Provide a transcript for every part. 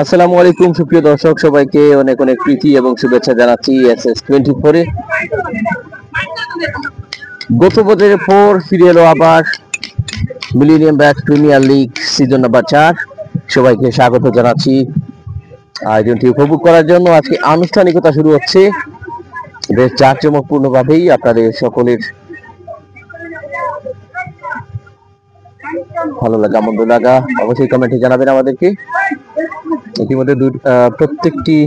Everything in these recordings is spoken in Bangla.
আসসালামু আলাইকুম সুপ্রিয় দর্শক, সবাইকে অনেক অনেক প্রীতি এবং শুভেচ্ছা জানাচ্ছি SS24-এ। গত বছরের পর ফিরে এলো আবার millennium batch premier league season number 4। সবাইকে স্বাগত জানাচ্ছি আয়োজনটি উপভোগ করার জন্য। আজকে আনুষ্ঠানিকতা শুরু হচ্ছে বেশ জাঁকজমকপূর্ণভাবেই। আপনাদের সকলের ভালো লাগা মন্দ লাগা অবশ্যই কমেন্টে জানাবেন আমাদেরকে। ইতিমধ্যে প্রত্যেকটি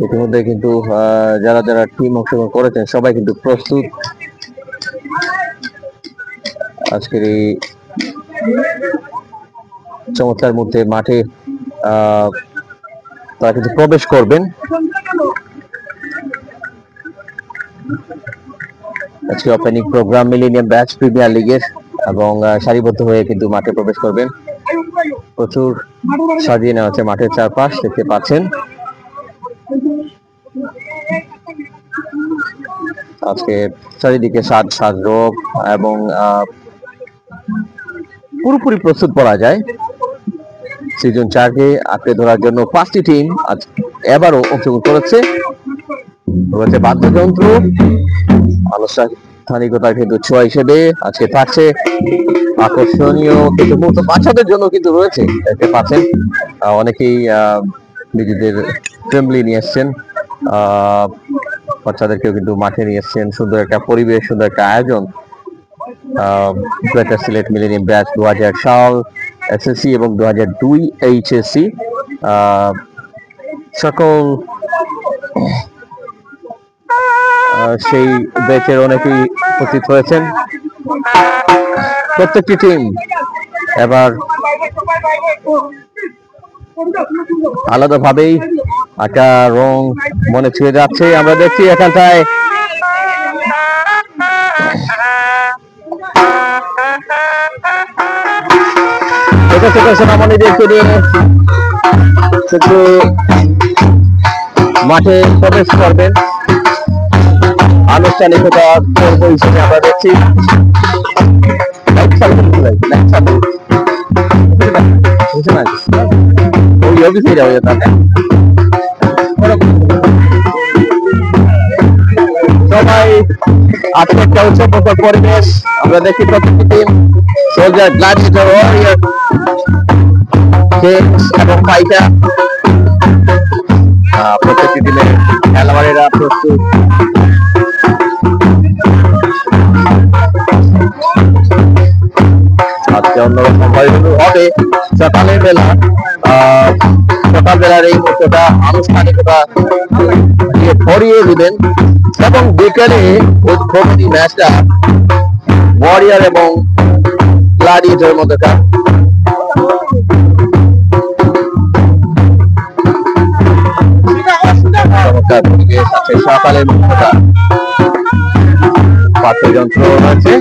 ইতিমধ্যে কিন্তু যারা যারা টিম অংশগ্রহণ করেছেন সবাই কিন্তু প্রস্তুত আজকের এই চমৎকার মুহূর্তে মাঠে তারা কিন্তু প্রবেশ করবেন। আজকে opening programme millennium batch premier লিগের, এবং সারিবদ্ধ হয়ে কিন্তু মাঠে প্রবেশ করবেন। প্রচুর সাজিয়ে নেওয়া হচ্ছে মাঠের চারপাশ, দেখতে পাচ্ছেন। আজকে চারিদিকে সাজরোগ এবং পুরোপুরি প্রস্তুত বলা যায় সিজন 4-কে আঁকড়ে ধরার জন্য 5টি টিম আজ এবারও অংশগ্রহণ করেছে। রয়েছে বাদ্যযন্ত্র, আনুষ্ঠানিকতা কিন্তু ছোঁয়া হিসেবে আজকে থাকছে আকর্ষণীয় কিছু মুহূর্ত বাচ্চাদের জন্য কিন্তু রয়েছে। দেখতে পাচ্ছেন অনেকেই নিজেদের ফ্যামিলি নিয়ে এসছেন, বাচ্চাদেরকেও কিন্তু মাঠে নিয়ে এসছেন। সুন্দর একটা পরিবেশ, সুন্দর একটা আয়োজন। গ্রেটার সিলেট মিলেনিয়াম ব্যাচ 2000 সাল এসএসসি এবং 2002 এইচএসসি সকল সেই ব্যাচের অনেকেই উপস্থিত হয়েছেন। প্রত্যেকটি টিম এবার আলাদাভাবেই একটা রং মনে ছুঁয়ে যাচ্ছে। আমরা দেখছি এখানটায় মাঠে প্রবেশ করবেন আনুষ্ঠানিকতা করবো হিসেবে আমরা দেখছি। সবাই আজকে একটা উৎসবমুখর পরিবেশ আমরা দেখি। প্রত্যেকটি team soldier, gladiator, warrior, gems এবং ফাইটার, প্রত্যেকটি টিমের খেলোয়াড়েরা প্রস্তুত। আজকে অন্যরকম হবে সকালের বেলা। সকালবেলার এই মুহূর্তটা আনুষ্ঠানিকতা দিয়ে ভরিয়ে দিবেন, এবং বিকেলে উদ্বোধনী ম্যাচটা ওয়ারিয়র এবং গ্ল্যাডিয়েটরের মধ্যে সকালের মুহূর্তটা বাদ্যযন্ত্র রয়েছে।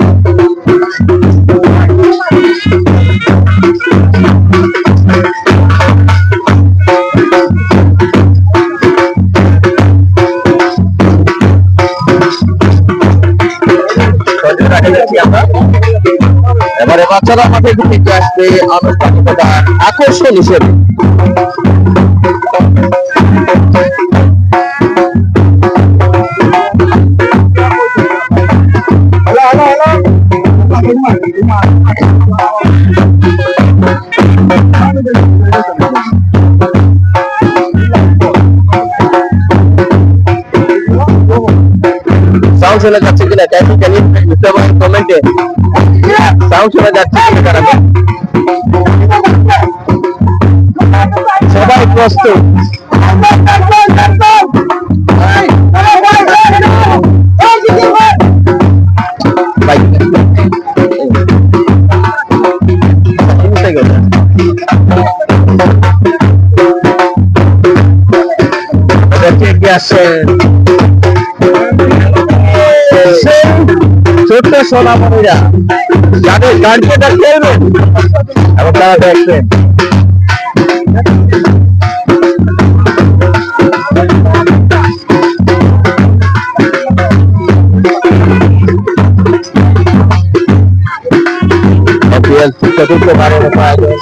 এবারে বাচ্চারা মাঠে ঢুকে আসবে আনুষ্ঠানিকতা আকর্ষণ হিসেবে। সাউন্ড শোনা যাচ্ছে কিনা কমেন্টে সাউন্ড শোনা যাচ্ছে কিনা? সবাই প্রস্তুত। এগিয়ে আসছেন ছোট্ট সোনামণিরা যাদের গার্জিয়ানরা খেলবেন এবং তারা দেখবেন চতুর্থ বারের আয়োজন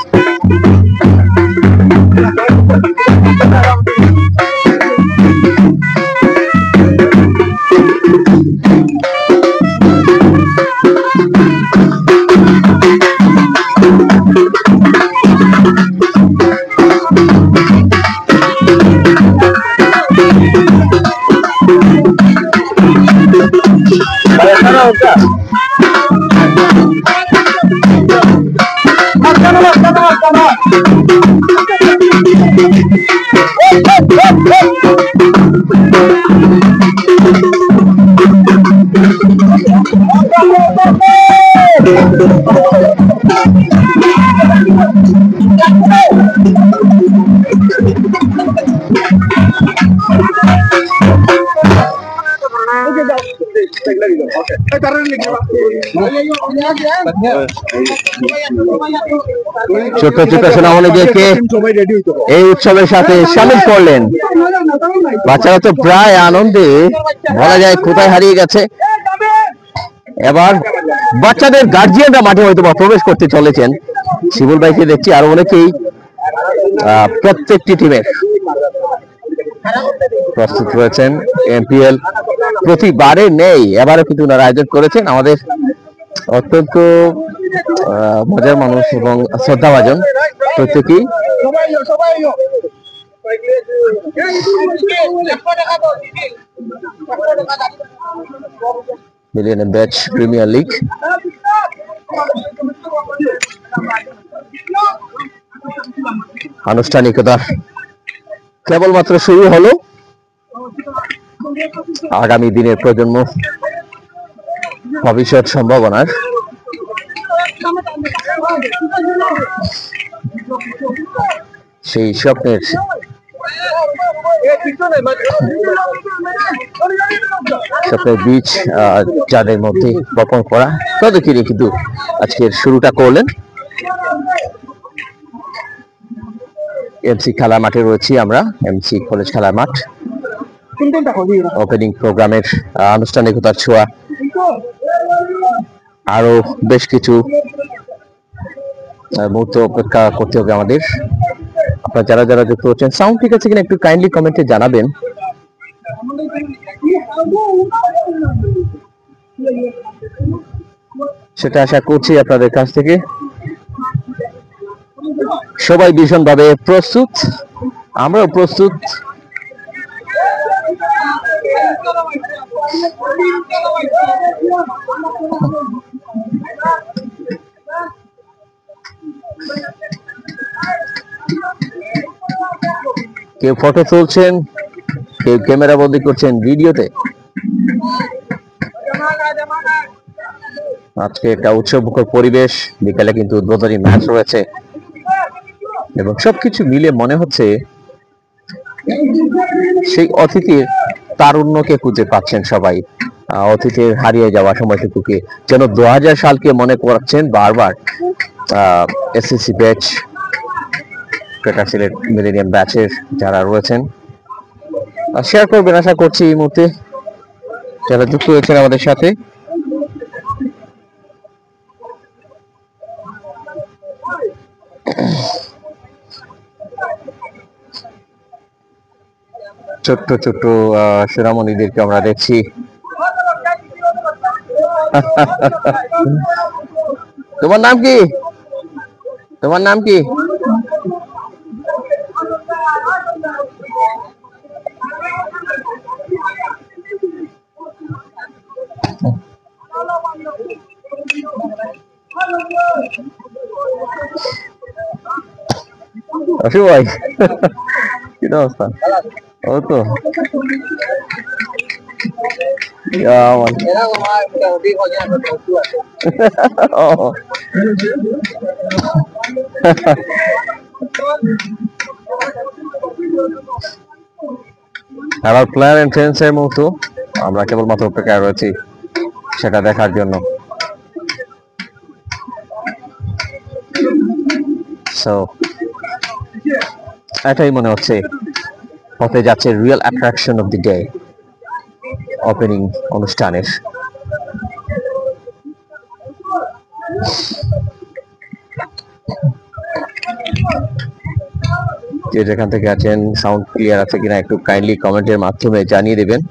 ছোট ছোট সোনামণিদেরকে এই উৎসবের সাথে সামিল করলেন। বাচ্চারা তো প্রায় আনন্দে বলা যায় কোথায় হারিয়ে গেছে। এবার বাচ্চাদের গার্জিয়ানরা মাঠে হয়তো বা প্রবেশ করতে চলেছেন। শিবুল ভাইকে দেখছি, আরো অনেকেই প্রত্যেকটি টিমের প্রস্তুত রয়েছেন। এমপিএল প্রতিবারে নেই, এবারও কিন্তু ওনারা আয়োজন করেছেন। আমাদের অত্যন্ত মজার মানুষ এবং শ্রদ্ধাভাজন প্রত্যেকেই। মিলিয়ন ব্যাচ প্রিমিয়ার লিগ আনুষ্ঠানিকতা কেবলমাত্র শুরু হলো। আগামী দিনের প্রজন্ম ভবিষ্যৎ সম্ভাবনার সেই স্বপ্নের বীজ যাদের মধ্যে বপন করা, তাদেরকে কিন্তু আজকের শুরুটা করলেন। এমসি খেলার মাঠে রয়েছি আমরা, এমসি কলেজ খেলার মাঠ। ওপেনিং প্রোগ্রামের আনুষ্ঠানিকতার ছোঁয়া, আরো বেশ কিছু মুহূর্ত অপেক্ষা করতে হবে আমাদের। আপনারা যারা যারা যুক্ত হচ্ছেন, সাউন্ড ঠিক আছে কিনা একটু কাইন্ডলি কমেন্টে জানাবেন। সেটা আশা করছি আপনাদের কাছ থেকে। সবাই ভীষণভাবে প্রস্তুত, আমরাও প্রস্তুত। কেউ ফটো তুলছেন, কেউ ক্যামেরা বন্দি করছেন ভিডিওতে। আজকে একটা উৎসবমুখর পরিবেশ, বিকালে কিন্তু উদ্বোধনী ম্যাচ রয়েছে এবং সবকিছু মিলে মনে হচ্ছে সেই অতিথির তারুণ্যকে খুঁজে পাচ্ছেন সবাই। অতীতের হারিয়ে যাওয়া সময়টুকুকে যেন 2000 সালকে মনে করাচ্ছেন বারবার। SSC batch, crater Sylhet millennium ব্যাচের যারা রয়েছেন শেয়ার করবেন আশা করছি এই মুহূর্তে যারা যুক্ত হয়েছেন আমাদের সাথে। ছোট্ট ছোট্ট সোনামণিদেরকে আমরা দেখছি। তোমার নাম কি? তোমার নাম কি? অসু ভাই, কি অবস্থা? ও তো আবার প্লেয়ার এন্ড ফ্রেন্ডস এর মতো আমরা কেবলমাত্র অপেক্ষায় রয়েছি সেটা দেখার জন্য। সো এটাই মনে হচ্ছে হতে যাচ্ছে real attraction of the day, opening অনুষ্ঠানের। যে যেখান থেকে আছেন সাউন্ড ক্লিয়ার আছে কিনা একটু কাইন্ডলি কমেন্টের মাধ্যমে জানিয়ে দেবেন।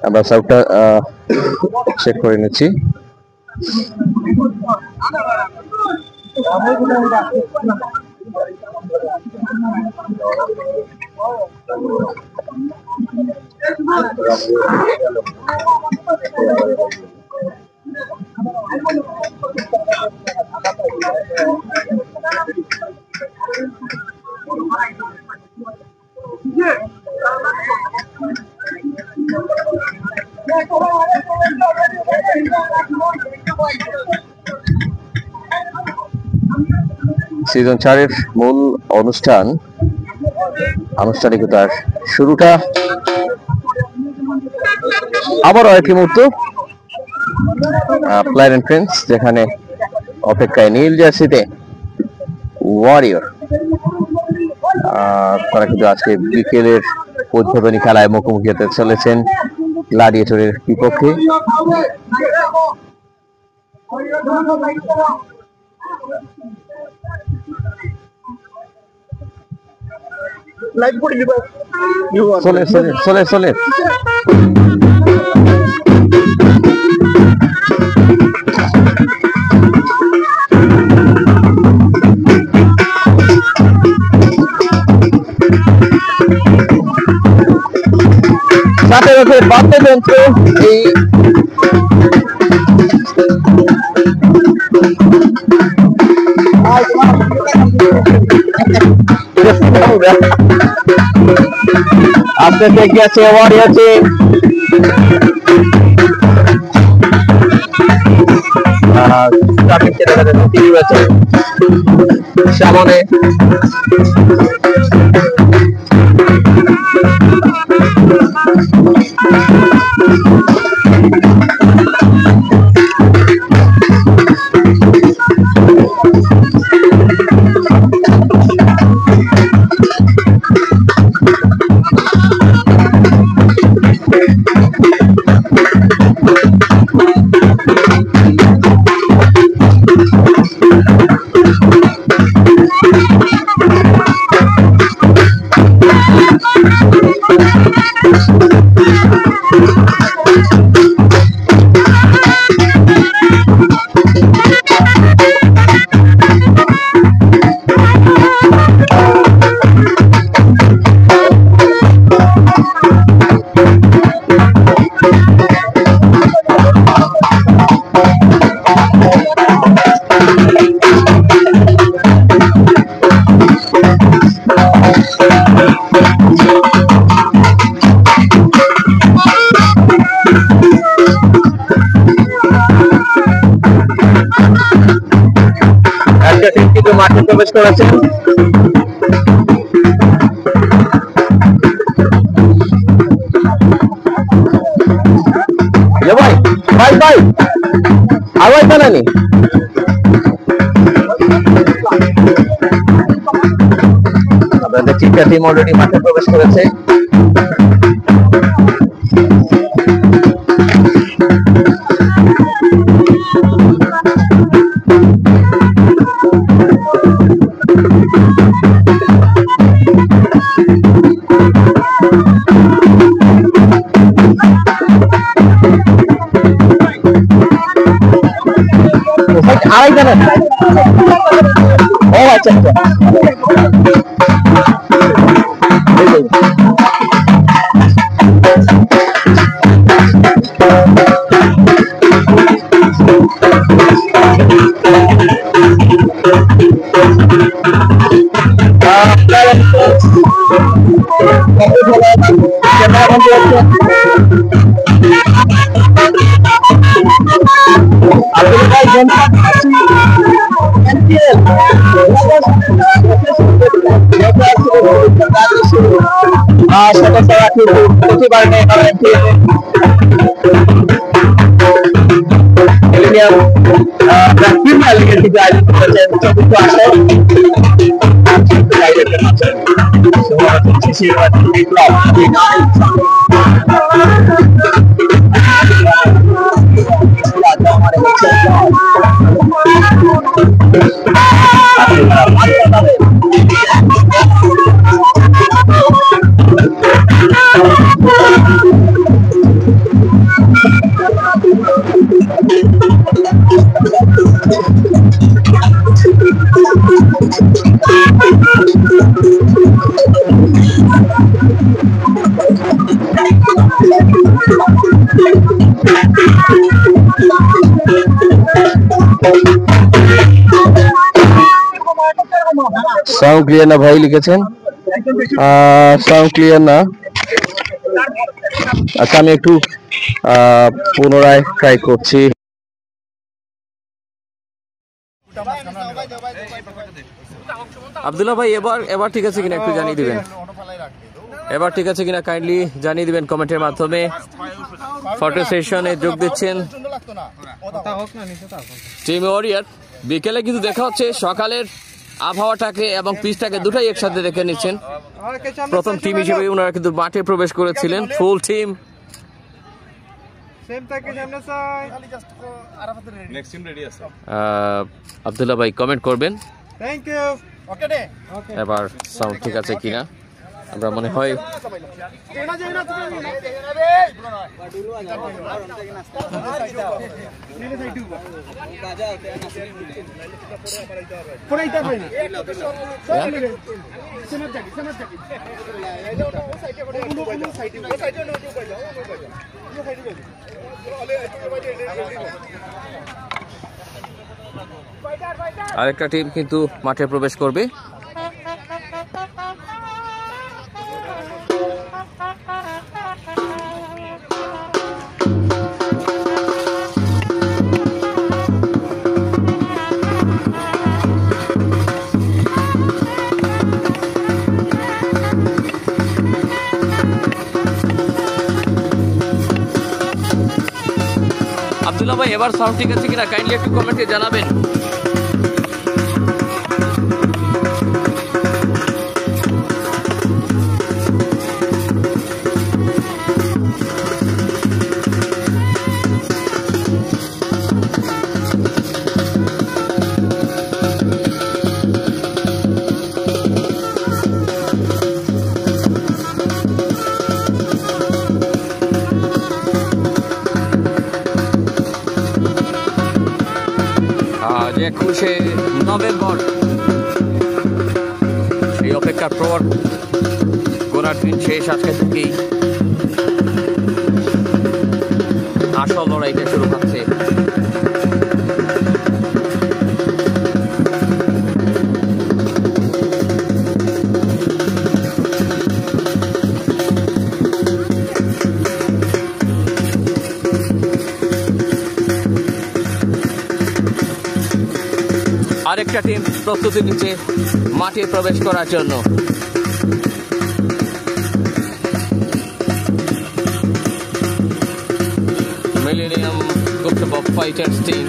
আমরা সাউন্ডটা চেক করে নিচ্ছি। সিজন 4-এর মূল আনুষ্ঠানিকতার শুরুটা আবারও একই মুহূর্ত প্লেয়ার এন্ড ফ্রেন্ডস, যেখানে অপেক্ষায় নীল জার্সিতে ওয়ারিয়র। তারা কিন্তু আজকে বিকেলের উদ্বোধনী খেলায় মুখোমুখি হতে চলেছেন গ্লাডিয়েটরের বিপক্ষে। চলে সাথে সাথে বাদ্যযন্ত্র এই আপনার দেখে আছে ওয়ারি আছে সামনে মাঠে প্রবেশ করেছেন। ভাই আওয়াজ জানানি আপনাদের তিনটা টিম অলরেডি মাঠে প্রবেশ করেছে। আড়াই জানেন ও আচ্ছা আচ্ছা সাউন্ড ক্লিয়ার না ভাই লিখেছেন, সাউন্ড ক্লিয়ার না। আচ্ছা আমি একটু পুনরায় ট্রাই করছি। আব্দুল্লাহ ভাই এবার ঠিক আছে কিনা একটু জানিয়ে দিবেন, এবার ঠিক আছে কিনা কাইন্ডলি জানিয়ে দিবেন কমেন্টের মাধ্যমে। ফটো সেশনে যোগ দিচ্ছেন টিম ওয়ারিয়র। বিকেলে কিন্তু দেখা হচ্ছে সকালের আবহাওয়াটাকে এবং পিচটাকে দুটাই একসাথে দেখে নিচ্ছেন। প্রথম টিম হিসেবে ওনারা কিন্তু মাঠে প্রবেশ করেছিলেন, ফুল টিম। আব্দুল্লাহ ভাই কমেন্ট করবেন এবার সাউন্ড ঠিক আছে কিনা। আমরা মনে হয় আরেকটা টিম কিন্তু মাঠে প্রবেশ করবে। আব্দুল্লাহ ভাই এবার সাউন্ড ঠিক আছে কিনা কাইন্ডলি একটু কমেন্টে জানাবেন। আজ 21শে নভেম্বর, সেই অপেক্ষার পর গোনার দিন শেষ। আজকে থেকেই আসল লড়াইটা শুরু হচ্ছে। আরেকটা টিম প্রস্তুতি নিচ্ছে মাঠে প্রবেশ করার জন্য। মিলেনিয়াম গুপ্তবক ফাইটার্স টিম।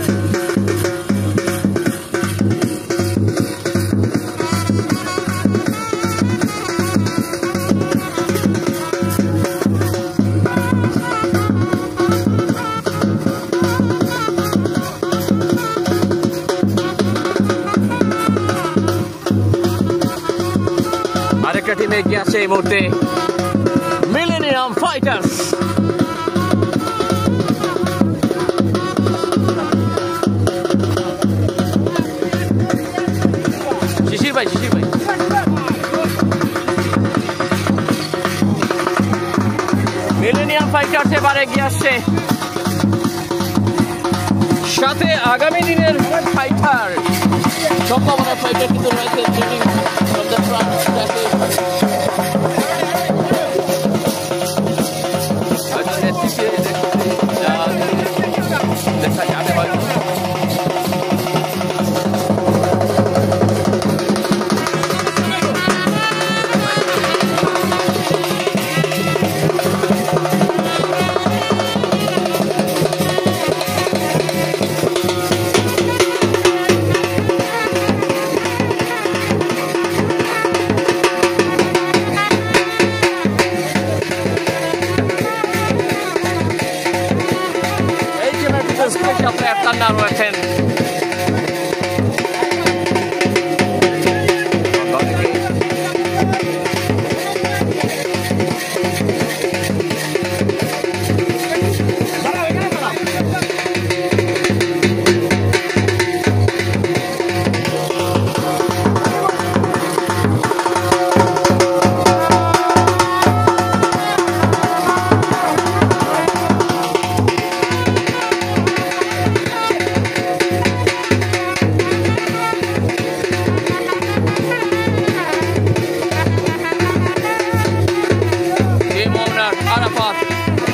আরেকটা টিমে এগিয়ে আছে এই মুহূর্তে মিলেনিয়াম ফাইটার্স। শিশির ভাই মিলেনিয়াম ফাইটার্স এবার এগিয়ে আসছে, সাথে আগামী দিনের ফাইটার সম্ভাবনা ফাইটার কিন্তু রয়েছে।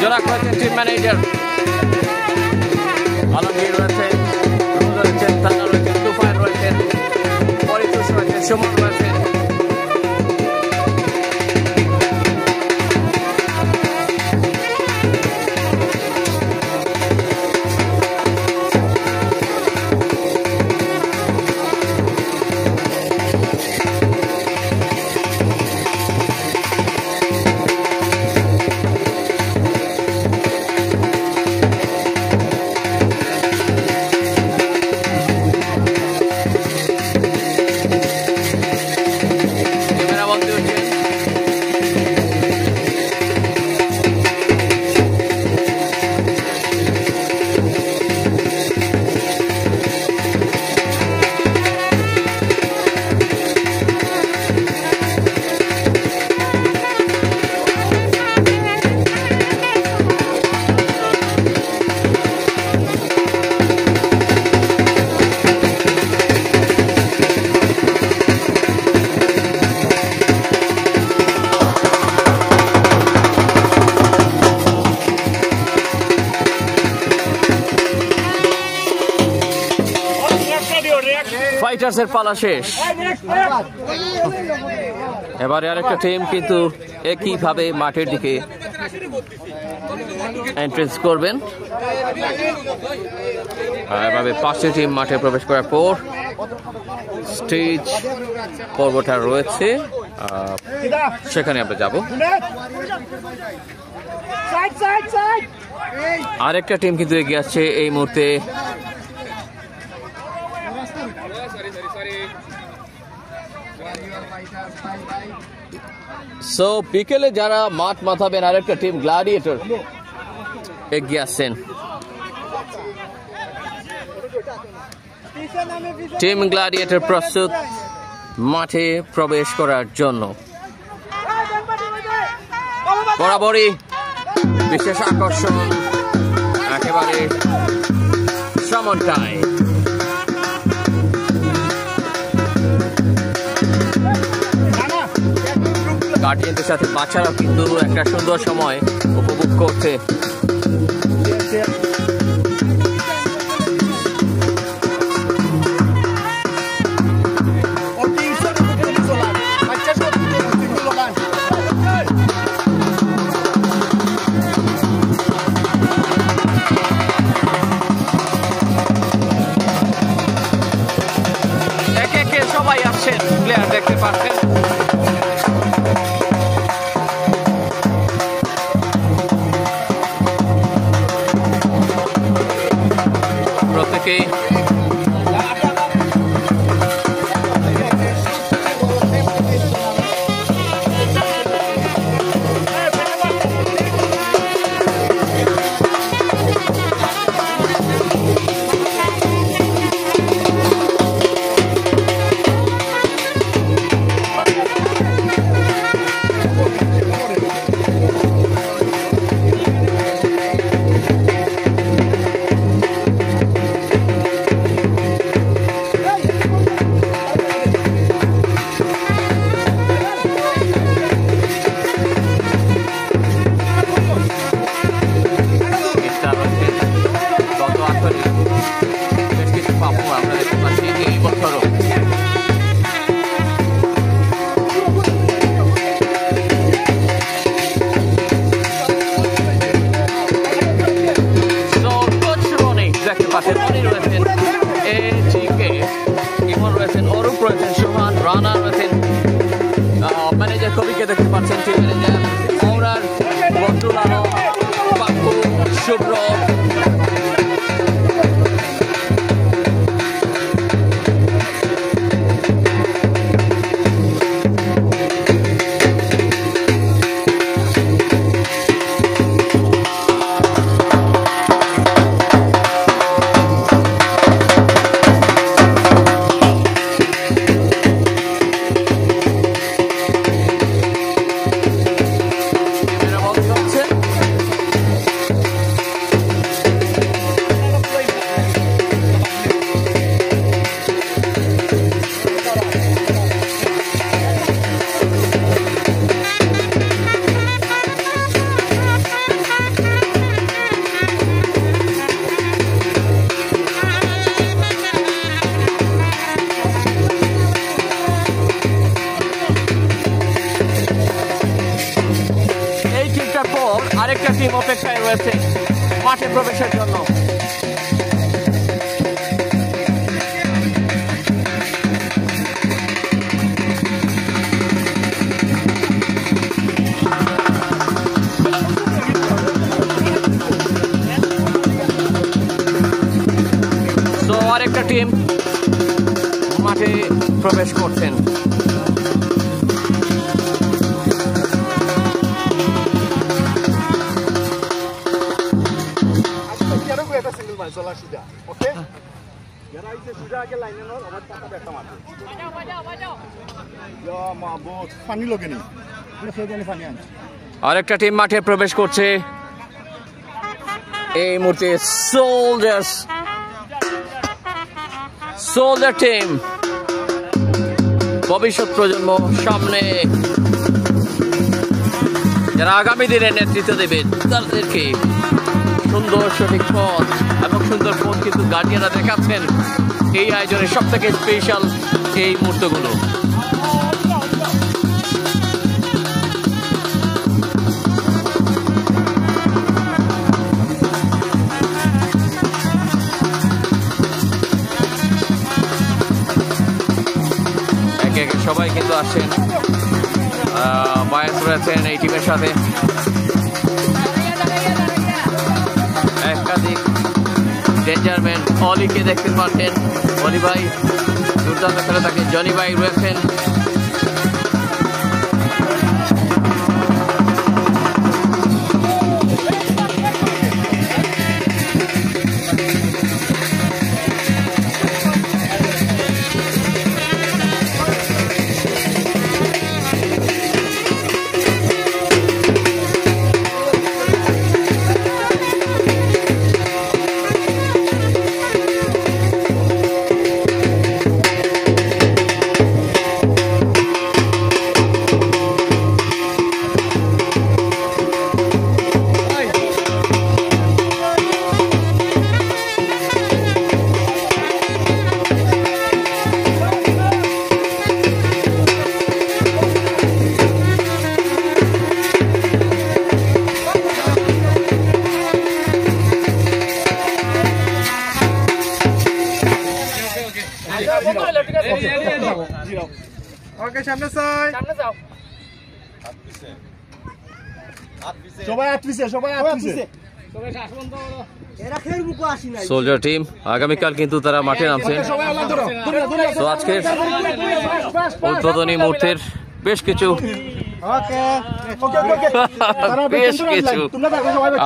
জোড়া করেছেন টিম ম্যানেজার আলমগীর রয়েছেন, রয়েছেন তারা রয়েছেন, তুফান রয়েছেন, পরিতোষ রয়েছেন, সুমন রয়েছেন। ফাইটার্সের পালা শেষ। এবারে আরেকটা টিম কিন্তু একইভাবে মাঠের দিকে এন্ট্রেন্স করবেন। এভাবে 5টি টিম মাঠে প্রবেশ করার পর স্টেজ পর্বটা রয়েছে, সেখানে আমরা যাব। আরেকটা টিম কিন্তু এগিয়ে আসছে এই মুহূর্তে। সো বিকেলে যারা মাঠ মাথাবেন, আরেকটা টিম গ্ল্যাডিয়েটর এগিয়ে আসছেন। টিম গ্ল্যাডিয়েটর প্রস্তুত মাঠে প্রবেশ করার জন্য। বরাবরই বিশেষ আকর্ষণ একেবারে সমন্বয়। গার্ডিয়ানদের সাথে বাচ্চারাও কিন্তু একটা সুন্দর সময় উপভোগ করছে। একে একে সবাই আসছেন, প্লেয়ার দেখতে পাচ্ছেন। প্রত্যেকে ম্যানেজার কবিকে দেখতে পাচ্ছেন, টিম ম্যানেজার ওনার বন্ধুল আলম, পাপ্পু, শুভ্র, আরেকটা টিম অপেক্ষায় রয়েছে মাঠে প্রবেশের জন্য। আরেকটা টিম মাঠে প্রবেশ করছেন। আরেকটা টিম মাঠে প্রবেশ করছে এই মুহূর্তে। সোলজার টিম ভবিষ্যৎ প্রজন্ম সামনে যারা আগামী দিনে নেতৃত্ব দেবে তাদেরকে সুন্দর সঠিক পথ এবং সুন্দর পথ কিন্তু গার্ডিয়ানরা দেখাচ্ছেন এই আয়োজনের সব থেকে স্পেশাল এই মুহূর্তগুলো। সবাই কিন্তু আসছেন, বায়াস রয়েছেন এই টিমের সাথে। একাধিক ডেঞ্জারম্যান অলিকে দেখতে পাচ্ছেন, অলি ভাই দুর্দান্ত খেলে থাকেন, জনি ভাই রয়েছেন। ওকে সামনে যাও, সামনে যাও। সবাই আটপিছে, সবাই আটপিছে। সোলজার টিম আগামীকাল কিন্তু তারা মাঠে নামছেন। তো আজকের উদ্বোধনী মুহূর্তের বেশ কিছু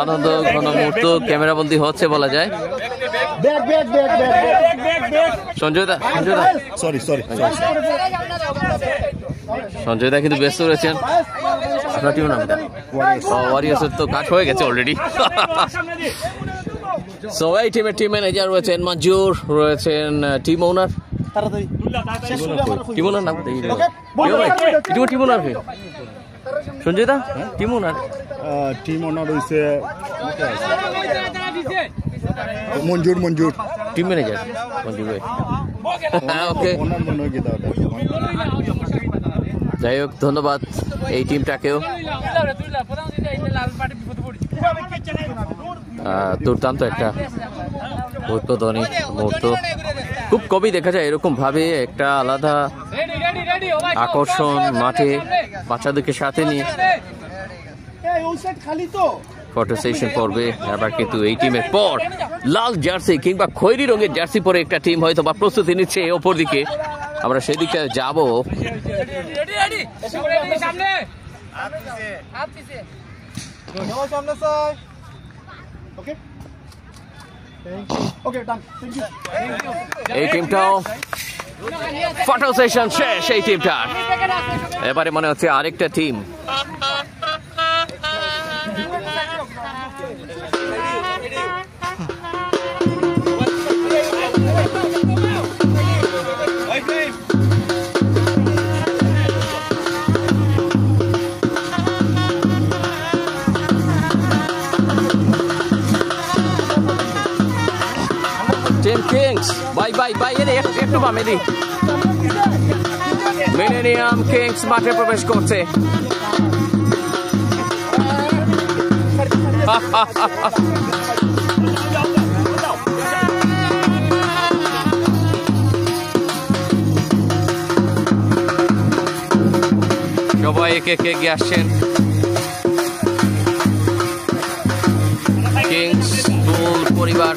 আনন্দ ঘন মুহূর্ত ক্যামেরাবন্দি হচ্ছে বলা যায়। সঞ্জয় দা সঞ্জয় দা কিন্তু ব্যস্ত রয়েছেন। আপনার টিমের নামটা ওয়ারিয়ার্সের তো কাজ হয়ে গেছে অলরেডি। সবাই টিমের টিম ম্যানেজার রয়েছেন, মঞ্জুর রয়েছেন, টিম ওনার নাম টিম ওনার সঞ্জয় দা টিম ওনার হয়েছে মঞ্জুর টিম ম্যানেজার মঞ্জুর ভাই। ওকে, যাই হোক ধন্যবাদ এই টিমটাকেও। দুর্দান্ত একটা উদ্বোধনী মুহূর্ত, খুব কমই দেখা যায় এরকম ভাবে একটা আলাদা আকর্ষণ মাঠে বাচ্চাদেরকে সাথে নিয়ে ফটো সেশন করবে। আবার কিন্তু এই টিমের পর লাল জার্সি কিংবা খয়েরি রঙের জার্সি পরে একটা টিম হয়তো বা প্রস্তুতি নিচ্ছে ওপর দিকে, আমরা সেদিকটা যাবো। এই টিমটাও ফটো সেশন শেষ এই টিমটার। এবারে মনে হচ্ছে আরেকটা team team kings bye bye bye একটু বামেদি মিলেনিয়াম কিংস মাঠে প্রবেশ করছে। সবাই একে একে এগিয়ে আসছেন। কিংস ফুল পরিবার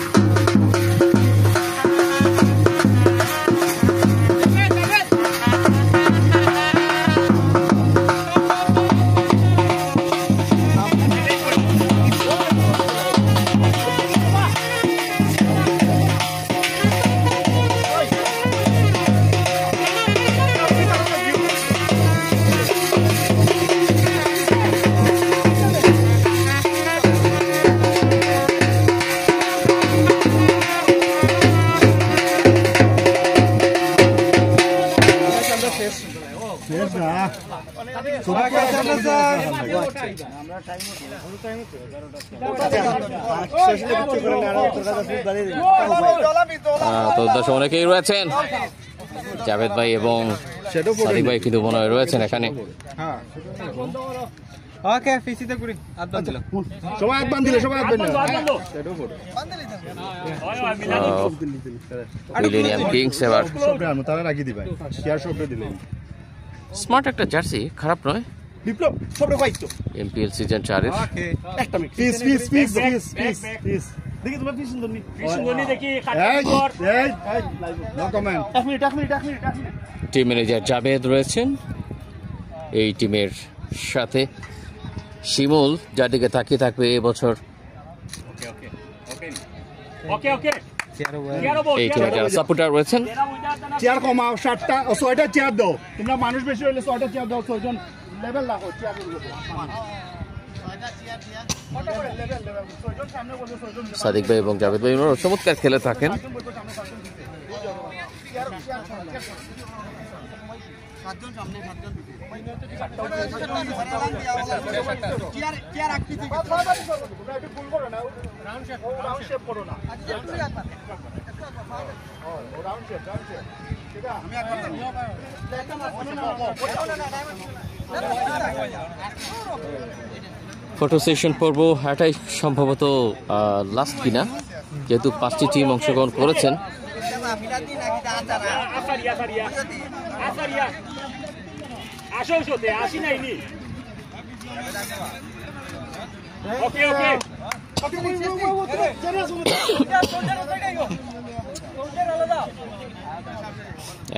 তো দর্শক অনেকেই রয়েছেন, জাভেদ ভাই এবং সাদিক ভাই কিন্তু মনে হয় রয়েছেন এখানে। মিলেনিয়াম কিংস এবার স্মার্ট একটা জার্সি, খারাপ নয়। বিপ্লব সবরে পাইতো এমপিএল সিজন 4 এর একটা minute piece piece piece piece piece piece দেখি তোমার পিস সুন্দর নি দেখি কাটকর এই নো কমেন্ট এক মিনিট টিম ম্যানেজার জাভেদ রয়েছেন এই টিমের সাথে। শিমুল যার দিকে তাকিয়ে থাকবে এবছর এই টিমের যারা সাপোর্টার রয়েছেন। চেয়ার কমাও 60টা 6টা চেয়ার দাও, তোমরা মানুষ বেশি হইলে 6টা চেয়ার দাও, 6 জন লেভেল রাখো চেয়ার গুলো। সাদিক ভাই এবং জাভেদ ভাই চমৎকার খেলে থাকেন। ফটো সেশন পর্ব এটাই সম্ভবত লাস্ট কিনা, যেহেতু 5টি টিম অংশগ্রহণ করেছেন।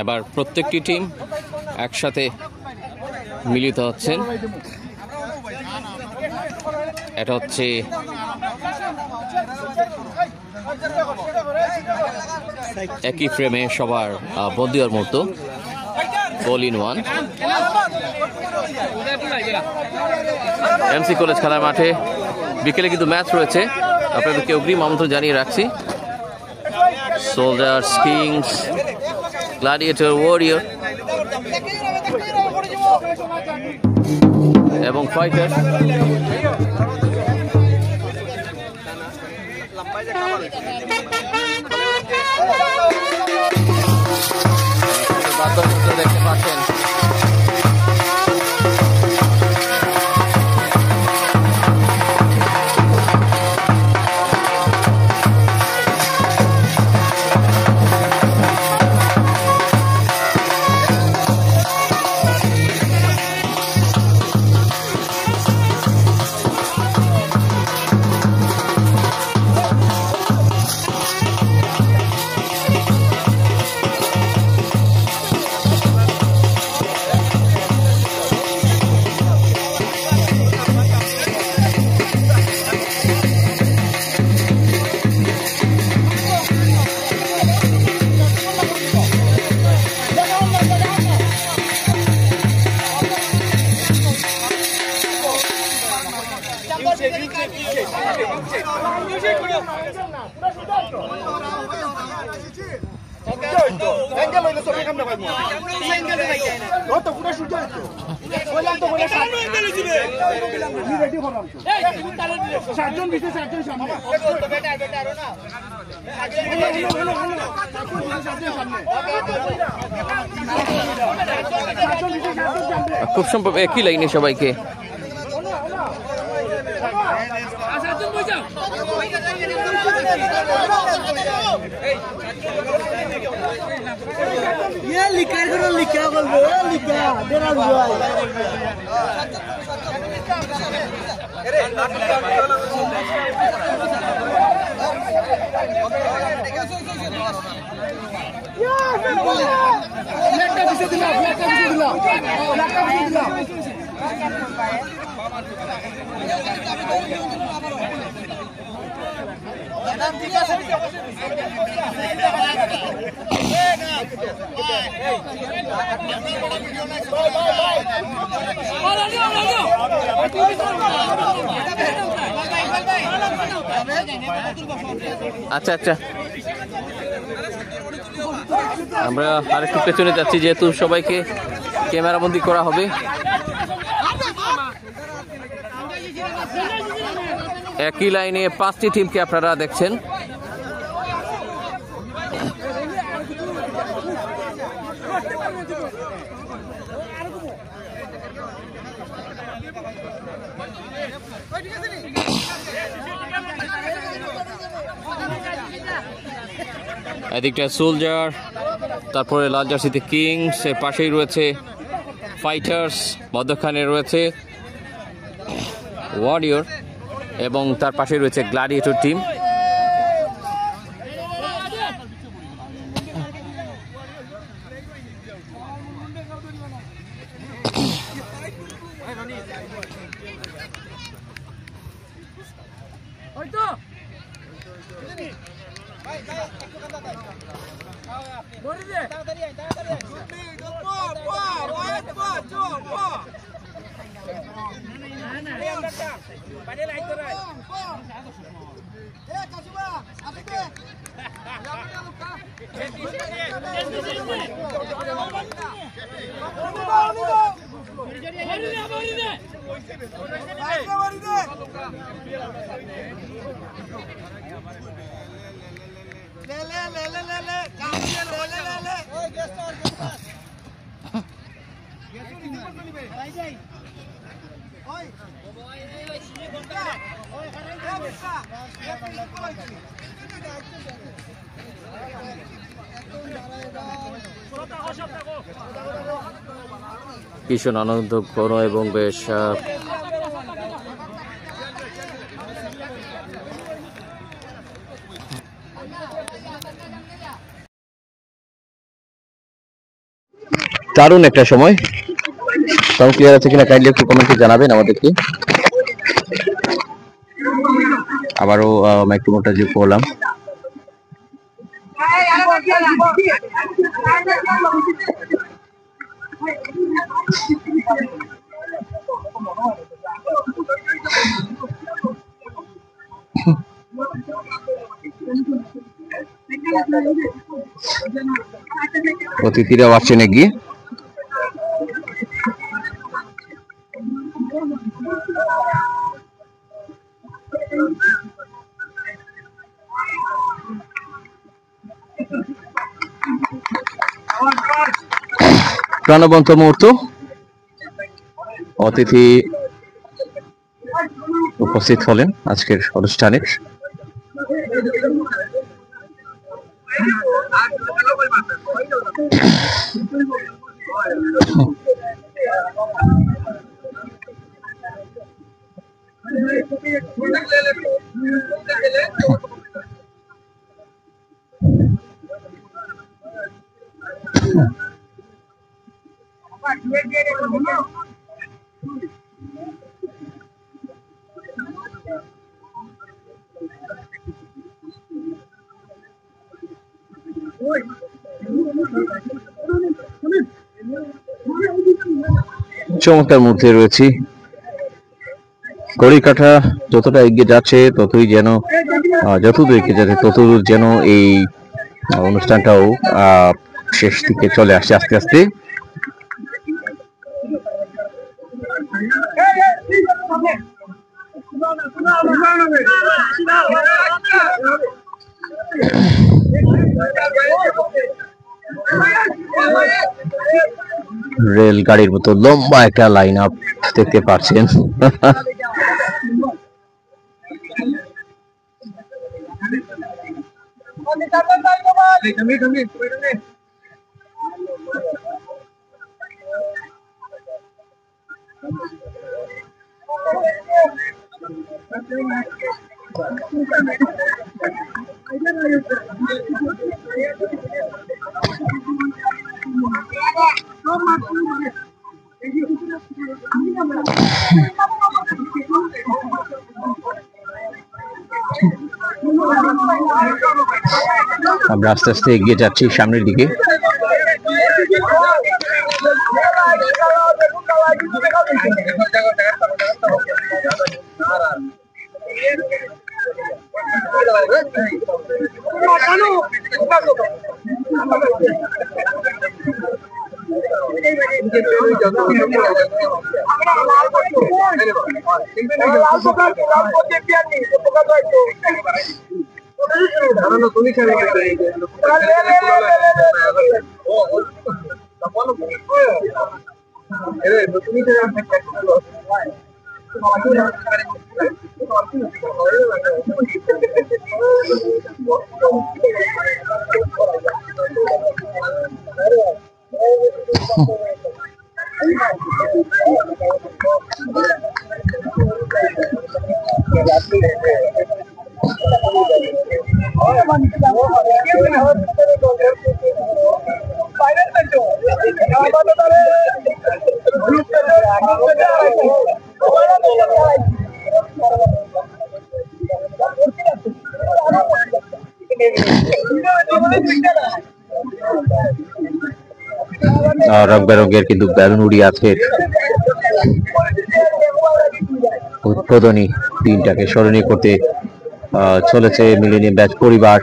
এবার প্রত্যেকটি টিম একসাথে মিলিত হচ্ছেন। এটা হচ্ছে একই ফ্রেমে সবার বন্দী হওয়ার মতো all in one. MC college খেলার মাঠে বিকেলে কিন্তু ম্যাচ রয়েছে, আপনাদেরকে অগ্রিম আমন্ত্রণ জানিয়ে রাখছি। সোলজার্স, কিংস, গ্ল্যাডিয়েটর, ওয়ারিয়র এবং ফাইটার। দেখতে পাচ্ছেন খুব সম্ভব একই লাইনে সবাইকে ये लिखा करो लिखा बोल दो लिखा तेरा भाई আচ্ছা আচ্ছা, আমরা আরেকটু পেছনে যাচ্ছি যেহেতু সবাইকে ক্যামেরাবন্দি করা হবে। একই লাইনে 5টি টিমকে আপনারা দেখছেন। এদিকটা সোলজার, তারপরে লাল জার্সিতে কিংস, এর পাশেই রয়েছে ফাইটার্স, মধ্যখানে রয়েছে ওয়ারিয়র এবং তার পাশে রয়েছে গ্ল্যাডিয়েটর টিম। ভীষণ আনন্দঘন এবং বেশ দারুণ একটা সময়। সাউন্ড ক্লিয়ার আছে কিনা কাইন্ডলি একটু কমেন্টে জানাবেন আমাদেরকে। আবারও মাইক্রোফোনটা যোগ করলাম। অতিথিরা আসছেন এগিয়ে। প্রাণবন্ত মুহূর্ত, অতিথি উপস্থিত হলেন আজকের অনুষ্ঠানের। চমৎকার মুহূর্তে রয়েছি। ঘড়ির কাঁটা যতটা এগিয়ে যাচ্ছে ততই যেন যতদূর এগিয়ে যাচ্ছে ততদূর যেন এই অনুষ্ঠানটাও শেষ দিকে চলে আসছে আস্তে আস্তে। রেলগাড়ির মতো লম্বা একটা লাইন আপ দেখতে পাচ্ছেন। আমরা আস্তে আস্তে এগিয়ে যাচ্ছি সামনের দিকে। রং বেরঙের কিন্তু বেলুন উড়িয়ে আছে। উদ্বোধনী দিনটাকে স্মরণীয় করতে চলেছে মিলেনিয়াম ব্যাচ পরিবার।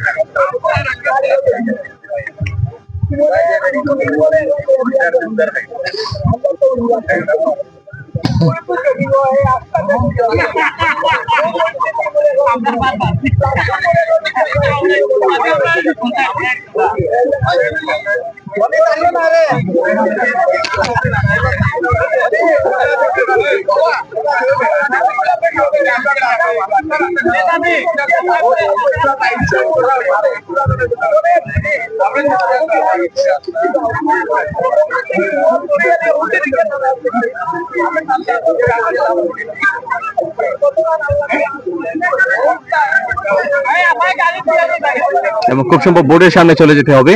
এবং খুব সম্ভব বোর্ডের সামনে চলে যেতে হবে।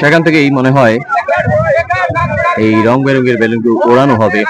সেখান থেকেই মনে হয় এই রং বেরঙের বেলুনগুলো ওড়ানো হবে।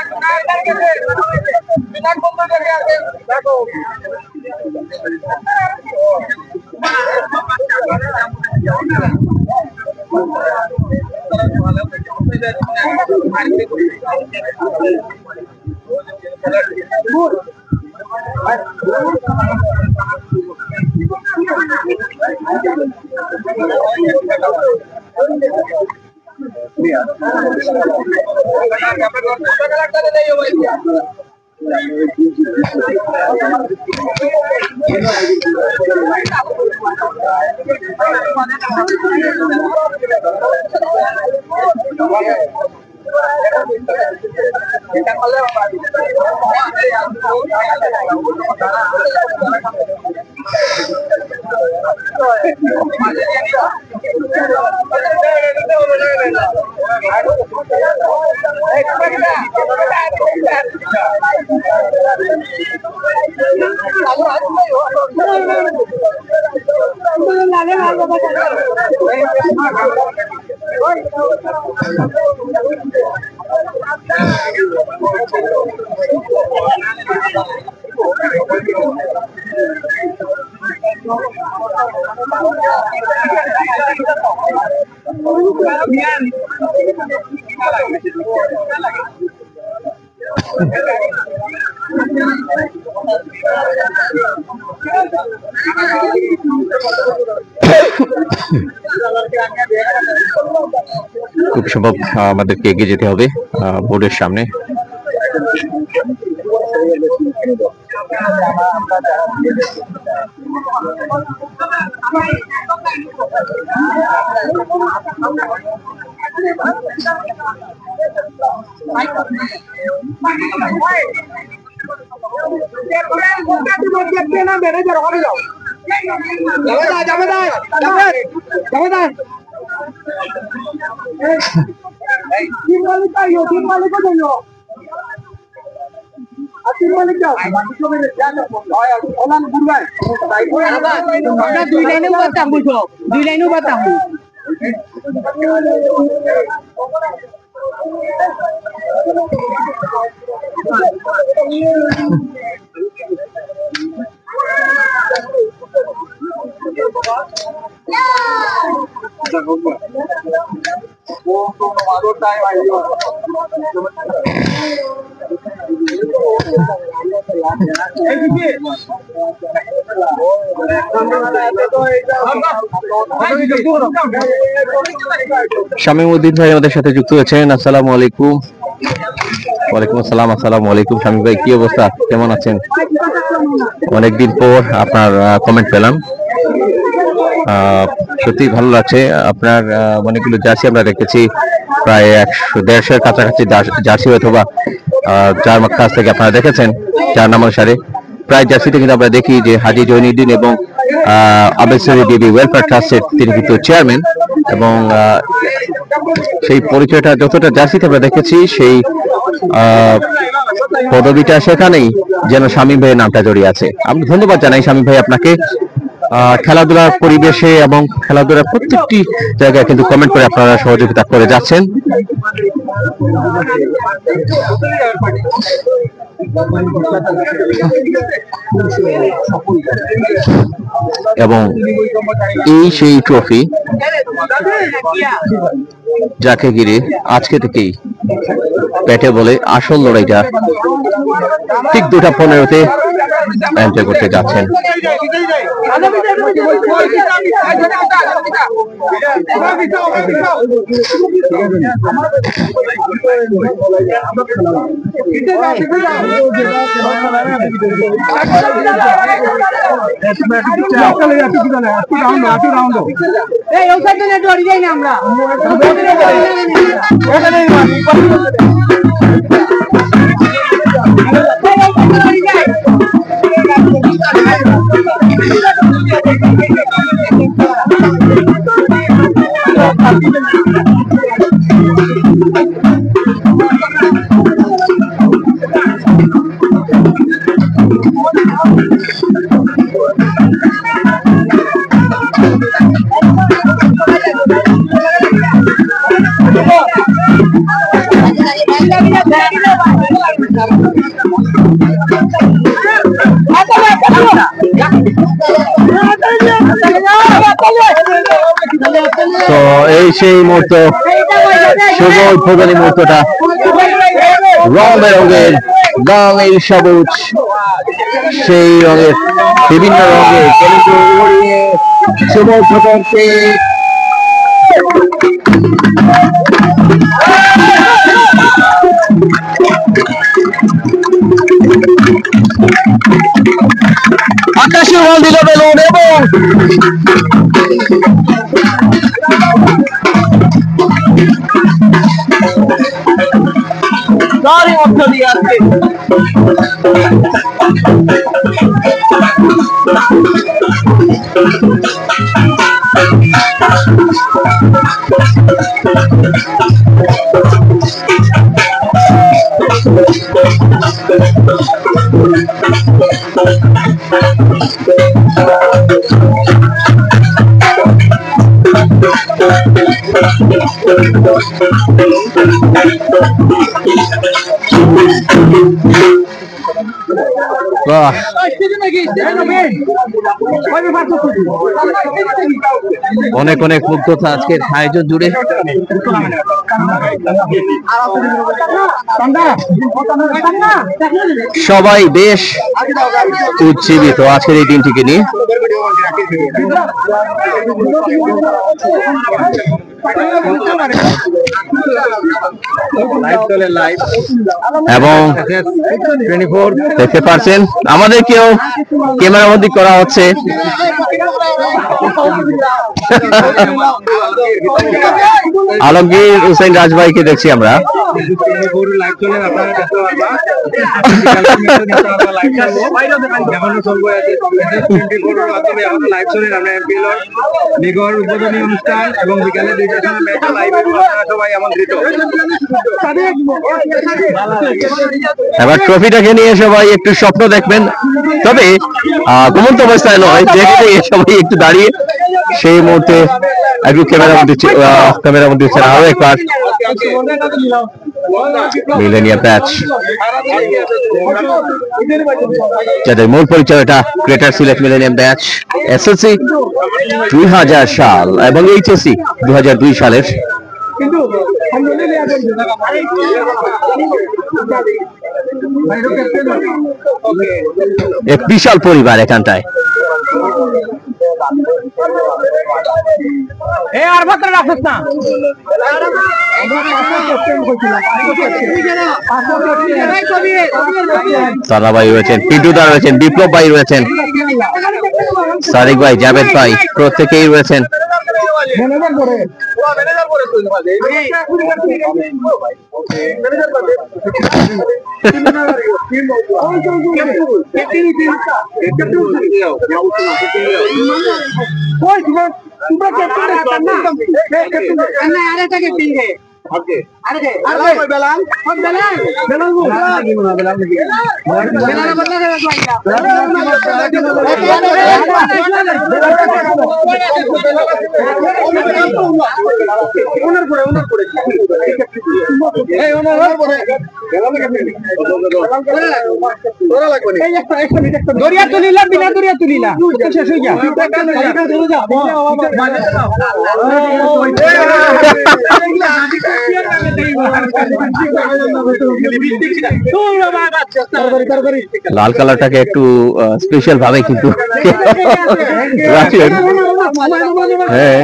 খুব সম্ভব আমাদেরকে এগিয়ে যেতে হবে বোর্ডের সামনে। দুই লাইনও বাতাম শামীমউদ্দিন ভাই আমাদের সাথে যুক্ত হয়েছেন। আসসালামু আলাইকুম। ওয়ালাইকুম আসসালাম। আসসালামু আলাইকুম শামীম ভাই, কি অবস্থা, কেমন আছেন? অনেকদিন পর আপনার কমেন্ট পেলাম, সত্যি ভালো লাগছে। আপনার অনেকগুলো জার্সি আমরা রেখেছি, প্রায় 100-150-এর কাছাকাছি জার্সি অথবা যার কাছ থেকে আপনারা দেখেছেন 4 নম্বর সারে প্রায় জার্সিতে কিন্তু আমরা দেখি যে হাজী জয়নুদ্দিন এবং আবেসরি ডিবি ওয়েলফেয়ার ট্রাস্টের তিনি কিন্তু চেয়ারম্যান, এবং সেই পরিচয়টা যতটা জার্সিতে আমরা দেখেছি সেই পদবিটা সেখানেই যেন শামীম ভাইয়ের নামটা জড়িয়ে আছে। আমি ধন্যবাদ জানাই শামীম ভাই আপনাকে। খেলাধুলার পরিবেশে এবং খেলাধুলার প্রত্যেকটি জায়গায় কিন্তু কমেন্ট করে আপনারা সহযোগিতা করে যাচ্ছেন। এবং এই সেই ট্রফি যাকে ঘিরে আজকে থেকেই পেটে বলে আসল লড়াইটা ঠিক 2:15-তে এন্টার করতে যাচ্ছেন। তো এই সেই মুহূর্ত, শুভ উদ্বোধনী মুহূর্তটা, রং বেরঙের, রঙের সবুজ, সেই রঙের বিভিন্ন রঙের শুভ উদ্বোধনকে আকাশে বল দিল বেলুন এবং তারই মধ্য দিয়ে আসছে অনেক অনেক মুগ্ধতা আজকের আয়োজন জুড়ে। সবাই বেশ উজ্জীবিত আজকের এই দিনটিকে নিয়ে। এবং দেখতে পাচ্ছেন আমাদেরকেও ক্যামেরা বন্দি করা হচ্ছে। আলমগীর হোসেন রাজভাইকে দেখছি আমরা। লাইভ চলে আপনারা দেখতে পারবা লাইভ চলবো লাইভ চলে আমরা এমপিএল লিগর উদ্বোধনী অনুষ্ঠান এবং বিকালে 2টার সময় ম্যাচ লাইভ সবাই আমন্ত্রিত। এবার ট্রফিটাকে নিয়ে সবাই একটু স্বপ্ন দেখবেন, তবে ঘুমন্ত অবস্থায় নয়, দেখে সবাই একটু দাঁড়িয়ে সেই মুহূর্তে একটু ক্যামেরা মধ্যে দিচ্ছেন আরো একবার মিলেনিয়াম ব্যাচ, যাদের মূল পরিচয়টা greater Sylhet millennium batch, SSC 2000 সাল এবং এইচএসসি 2002 সালের। এক বিশাল পরিবার এখানটায়। সারা ভাই রয়েছেন, পিন্টু দা রয়েছেন, বিপ্লব ভাই রয়েছেন, সাদিক ভাই, জাভেদ ভাই, প্রত্যেকেই রয়েছেন। দরিয়া তুলিলা বিনা দরিয়া তুলিলা শেষ হয়ে যা লাল কালারটাকে একটু স্পেশাল ভাবে কিন্তু রাখলেন। হ্যাঁ,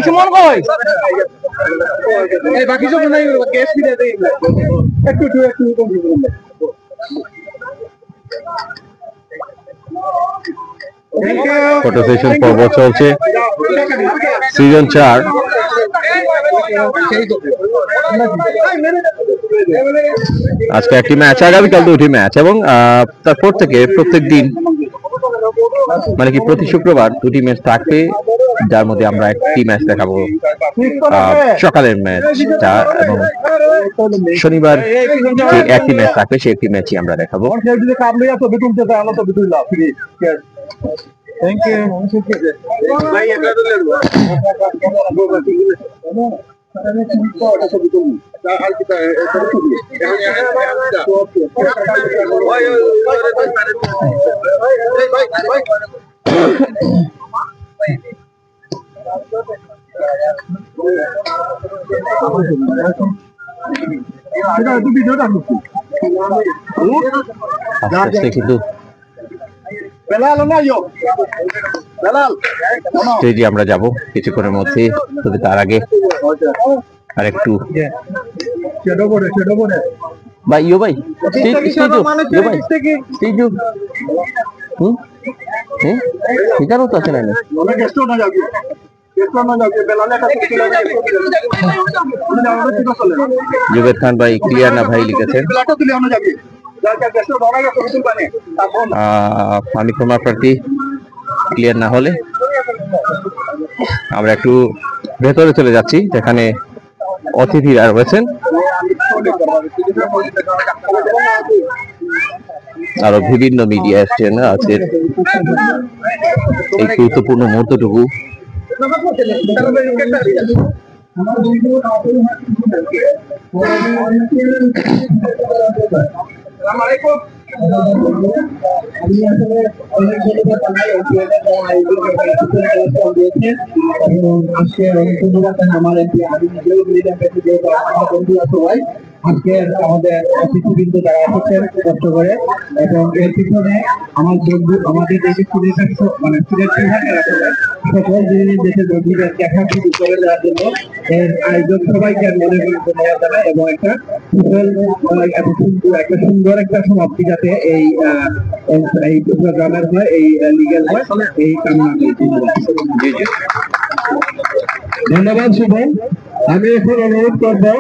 সুমন কই বাকি সব নাই একটু ফটো সেশন পর্ব চলছে, সিজন 4। আজকে একটি ম্যাচ, আগামীকাল 2টি ম্যাচ এবং তারপর থেকে প্রত্যেক দিন মানে কি প্রতি শুক্রবার 2টি ম্যাচ থাকবে, যার মধ্যে আমরা একটি ম্যাচ দেখাবো সকালের ম্যাচটা, এবং শনিবার একটি ম্যাচ থাকবে, সেই একটি ম্যাচই আমরা দেখাবো। থ্যাংক কিন্তু স্টেজে আমরা যাব কিছুক্ষণের মধ্যে, তবে তার আগে আর একটু ভাই ইয়ো ভাই ঠিকানো তো আছে না जुबेद खान भाई क्लियर ना भाई लिखेছেন আমি ক্ষমা প্রার্থী ক্লিয়ার না হলে আমরা একটু ভেতরে চলে যাচ্ছি যেখানে অতিথিরা রয়েছেন আরো বিভিন্ন মিডিয়া এসেছেন আজকের এই গুরুত্বপূর্ণ মুহূর্তটুকু আজকের আমাদের অতিথিবৃন্দ যারা এসেছেন কষ্ট করে এবং এর পিছনে আমাদের দেশের মানে সিলেট বিভাগের আসলে সকল দেশের বন্ধুদের দেখা শুরু করে দেওয়ার জন্য এর আয়োজন সবাইকে মনে করে ধন্যবাদ জানাই এবং একটা সুন্দর একটা সমাপ্তি যাতে এই প্রোগ্রামের হয়, এই লিগেল হয়, এই কামনা করি। ধন্যবাদ শুভম। আমি এখন অনুরোধ করবো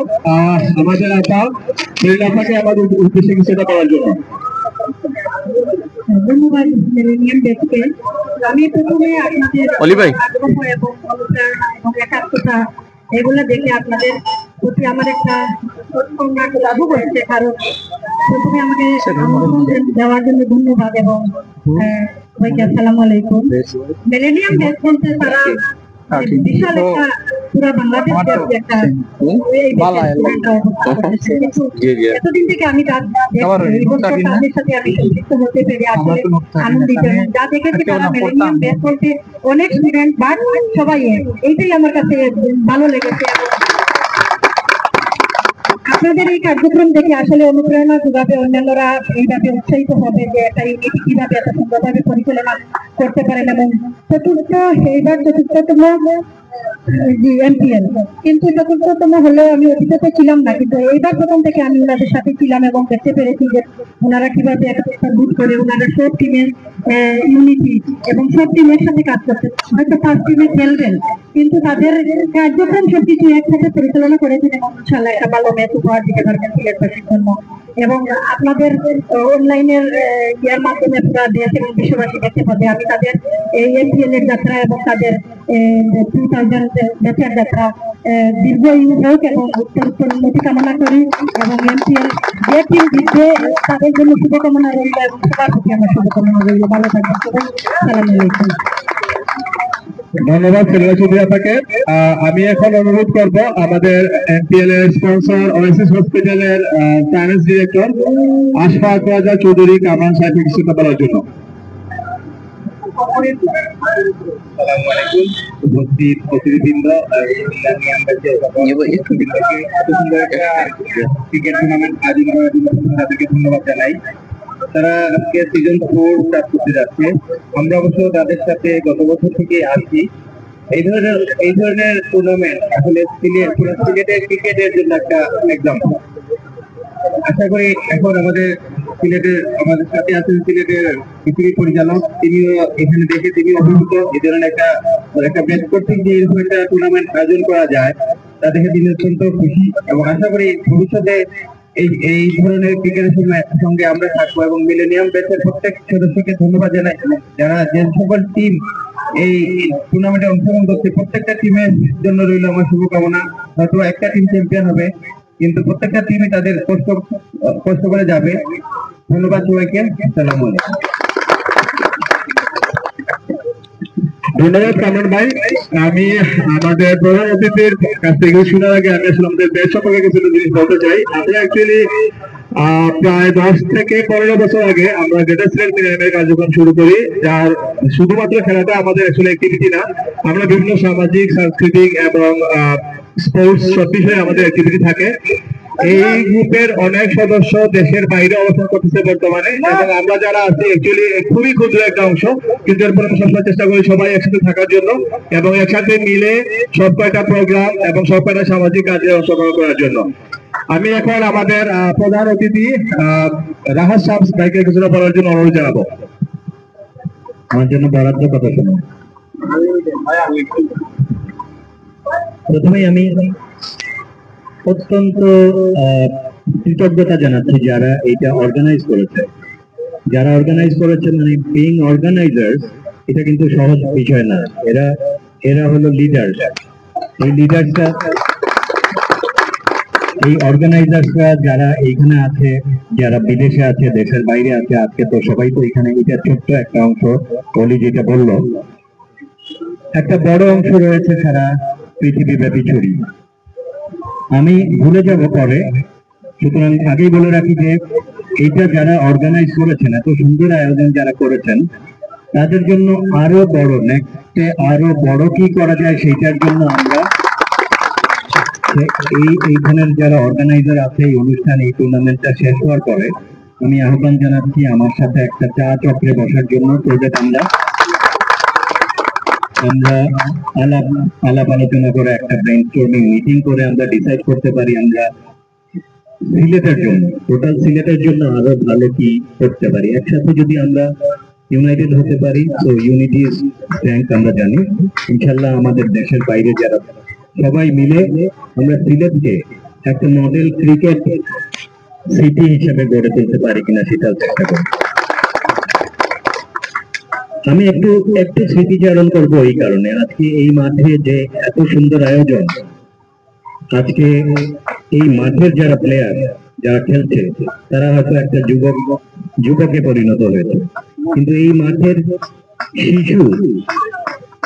আমাদের আপা আপনাকে আমাদের উদ্দেশ্যে কিছুটা করার জন্য। ধন্যবাদ মিলেনিয়াম ডেস্ককে। আমি প্রথমে আপনাদের অলি ভাই। আগ্রহ এবং অনুপ্রেরণা এবং একাত্মতা এগুলো দেখে আপনাদের প্রতি আমার একটা লাভ হয়েছে। কারণ প্রথমে আমাকে আমন্ত্রণ দেওয়ার জন্য ধন্যবাদ এবং সবাইকে আসসালামু আলাইকুম। মিলেনিয়াম ডেস্ক বলতে তারা বিশাল একটা পুরো বাংলাদেশ ব্যাপী একটা এতদিন থেকে আমি তাদের সাথে আমি সংযুক্ত হতে পেরে আসলে আনন্দিত। যা দেখেছি তারা মিলেনিয়াম ডেস্ক বলতে অনেক স্টুডেন্ট বাট সবাই এইটাই আমার কাছে ভালো লেগেছে। আপনাদের এই কার্যক্রম দেখে আসলে অনুপ্রেরণা যোগাবে, অন্যান্যরা এইভাবে উৎসাহিত হবে যে একটা ইউনিটি কিভাবে এত সুন্দরভাবে পরিচালনা করতে পারেন। এবং এইবার চতুর্থতম এমপিএল, কিন্তু চতুর্থতম হলেও আমি অতীতে ছিলাম না, কিন্তু এইবার প্রথম থেকে আমি ওনাদের সাথে ছিলাম এবং দেখতে পেরেছি যে ওনারা কিভাবে একটা বুট করে ওনারা সব টিমের ইউনিটি এবং সব টিমের সাথে কাজ করছে। হয়তো ফার্স্ট টিমে খেলবেন কিন্তু তাদের কার্যক্রম সবকিছু একসাথে পরিচালনা করেছেন এবং ইনশাআল্লাহ একটা ভালো ম্যাচ উপহার দিতে পারবেন সিলেটবাসীর জন্য। এবং আপনাদের অনলাইনের ইয়ার মাধ্যমে পুরো দেশ এবং বিশ্ববাসী দেখতে পাবে আমি তাদের এই এমপিএল এর যাত্রা এবং তাদের 2000 ব্যাচের যাত্রা দীর্ঘায়ু হোক এবং উত্তর উন্নতি কামনা করি। এবং এমপিএল যে টিম জিতবে তাদের জন্য শুভকামনা রইল এবং সবার প্রতি আমার শুভকামনা রইল। ভালো থাকবেন সবাই। আসসালামু আলাইকুম। ধন্যবাদ আপনাকে। আমি এখন অনুরোধ করব আমাদের এমপিএল এর স্পন্সর ওএসএস হসপিটালের ফাইন্যান্স ডিরেক্টর আশফাক রাজা চৌধুরী কামরান সাহেবকে কিছু বলার জন্য। আসসালামু আলাইকুম। উপস্থিত অতিথিবৃন্দ, ক্রিকেট টুর্নামেন্ট আয়োজন করার জন্য তাদেরকে ধন্যবাদ জানাই। তারা আজকে সিজন 4 স্টার্ট করতে যাচ্ছে। আমরা অবশ্য তাদের সাথে গত বছর থেকে আছি। এই ধরনের টুর্নামেন্ট আসলে সিলেটের ক্রিকেটের জন্য একটা এক্সাম্পল। আশা করি এখন আমাদের সাথে আছেন সিলেটের পৃথিবী পরিচালক, তিনিও এখানে দেখে তিনি অভিভূত। এই ধরনের একটা ম্যাচ কর্তৃক যে এরকম একটা টুর্নামেন্ট আয়োজন করা যায় তা দেখে তিনি অত্যন্ত খুশি এবং আশা করি ভবিষ্যতে এই ধরনের ক্রিকেটের সঙ্গে আমরা থাকবো। এবং মিলেনিয়াম ব্যাচের প্রত্যেক সদস্যকে ধন্যবাদ জানাই। যে সকল টিম এই টুর্নামেন্টে অংশগ্রহণ করছে প্রত্যেকটা টিমের জন্য রইল আমার শুভকামনা। হয়তো একটা টিম চ্যাম্পিয়ন হবে কিন্তু প্রত্যেকটা টিমই তাদের কষ্ট করে যাবে। ধন্যবাদ সবাইকে। আসসালামু আলাইকুম। ধন্যবাদ কামরান ভাই। আমি আমাদের প্রধান অতিথির কাছ থেকে শোনার আগে আমি আসলে আমাদের ব্যাচ সম্পর্কে কিছু জিনিস বলতে চাই। আমরা অ্যাকচুয়ালি প্রায় 10 থেকে 15 বছর আগে আমরা গ্রেটার সিলেট মিলেনিয়ামের কার্যক্রম শুরু করি, যার শুধুমাত্র খেলাটা আমাদের আসলে অ্যাক্টিভিটি না, আমরা বিভিন্ন সামাজিক, সাংস্কৃতিক এবং স্পোর্টস সব বিষয়ে আমাদের অ্যাক্টিভিটি থাকে। এই গ্রুপের অনেক সদস্য দেশের বাইরে অবস্থান করতেছে বর্তমানে, এবং আমরা যারা আছি অ্যাকচুয়ালি খুবই ক্ষুদ্র একটা অংশ, কিন্তু এরপর আমরা সবসময় চেষ্টা করি সবাই একসাথে থাকার জন্য এবং একসাথে মিলে সব কয়টা প্রোগ্রাম এবং সব কয়টা সামাজিক কাজে অংশগ্রহণ করার জন্য। আমি এখন আমাদের প্রধান অতিথি রাহাত শামস ভাইকে কিছুটা বলার জন্য অনুরোধ জানাবো। আমার জন্য বরাদ্দ কথা শুনুন। প্রথমেই আমি অত্যন্ত কৃতজ্ঞতা জানাচ্ছি যারা এটা অর্গানাইজ করেছে। মানে বিং অর্গানাইজার্স, এটা কিন্তু সহজ বিষয় না। এরা হলো লিডার। এই লিডারটা, এই অর্গানাইজার্সরা যারা এইখানে আছে, যারা বিদেশে আছে, দেশের বাইরে আছে, আজকে তো সবাই তো এখানে, এটা ছোট্ট একটা অংশ, বলি যেটা বললো, একটা বড় অংশ রয়েছে সারা পৃথিবীব্যাপী ছড়িয়ে। আমি ভুলে যাব পরে, সুতরাং আগেই বলে রাখি যে এইটা যারা অর্গানাইজ করেছেন, এত সুন্দর আয়োজন যারা করেছেন, তাদের জন্য আরো বড়, নেক্সটে আরো বড় কি করা যায় সেইটার জন্য আমরা এইখানের যারা অর্গানাইজার আছে এই অনুষ্ঠান, এই টুর্নামেন্টটা শেষ হওয়ার পরে আমি আহ্বান জানাচ্ছি আমার সাথে একটা চা চক্রে বসার জন্য, প্রজেক্ট আমরা আলাপ আলোচনা করে একটা ব্রেইনস্টর্মিং মিটিং করে আমরা ডিসাইড করতে পারি আমরা সিলেটের জন্য, টোটাল সিলেটের জন্য আরো ভালো কি করতে পারি, একসাথে যদি আমরা ইউনাইটেড হতে পারি। তো ইউনিটি ইজ স্ট্রেংথ, আমরা জানি। ইনশাল্লাহ আমাদের দেশের বাইরে যারা সবাই মিলে আমরা সিলেটকে একটা মডেল ক্রিকেট সিটি হিসেবে গড়ে তুলতে পারি কিনা সেটাও চেষ্টা করি। আমি একটু একটু স্মৃতিচারণ করবো এই কারণে, আজকে এই মাঠে যে এত সুন্দর আয়োজন, আজকে এই মাঠের যারা প্লেয়ার যারা খেলছে তারা হয়তো একটা যুবকে পরিণত হয়েছে, কিন্তু এই মাঠের শিশু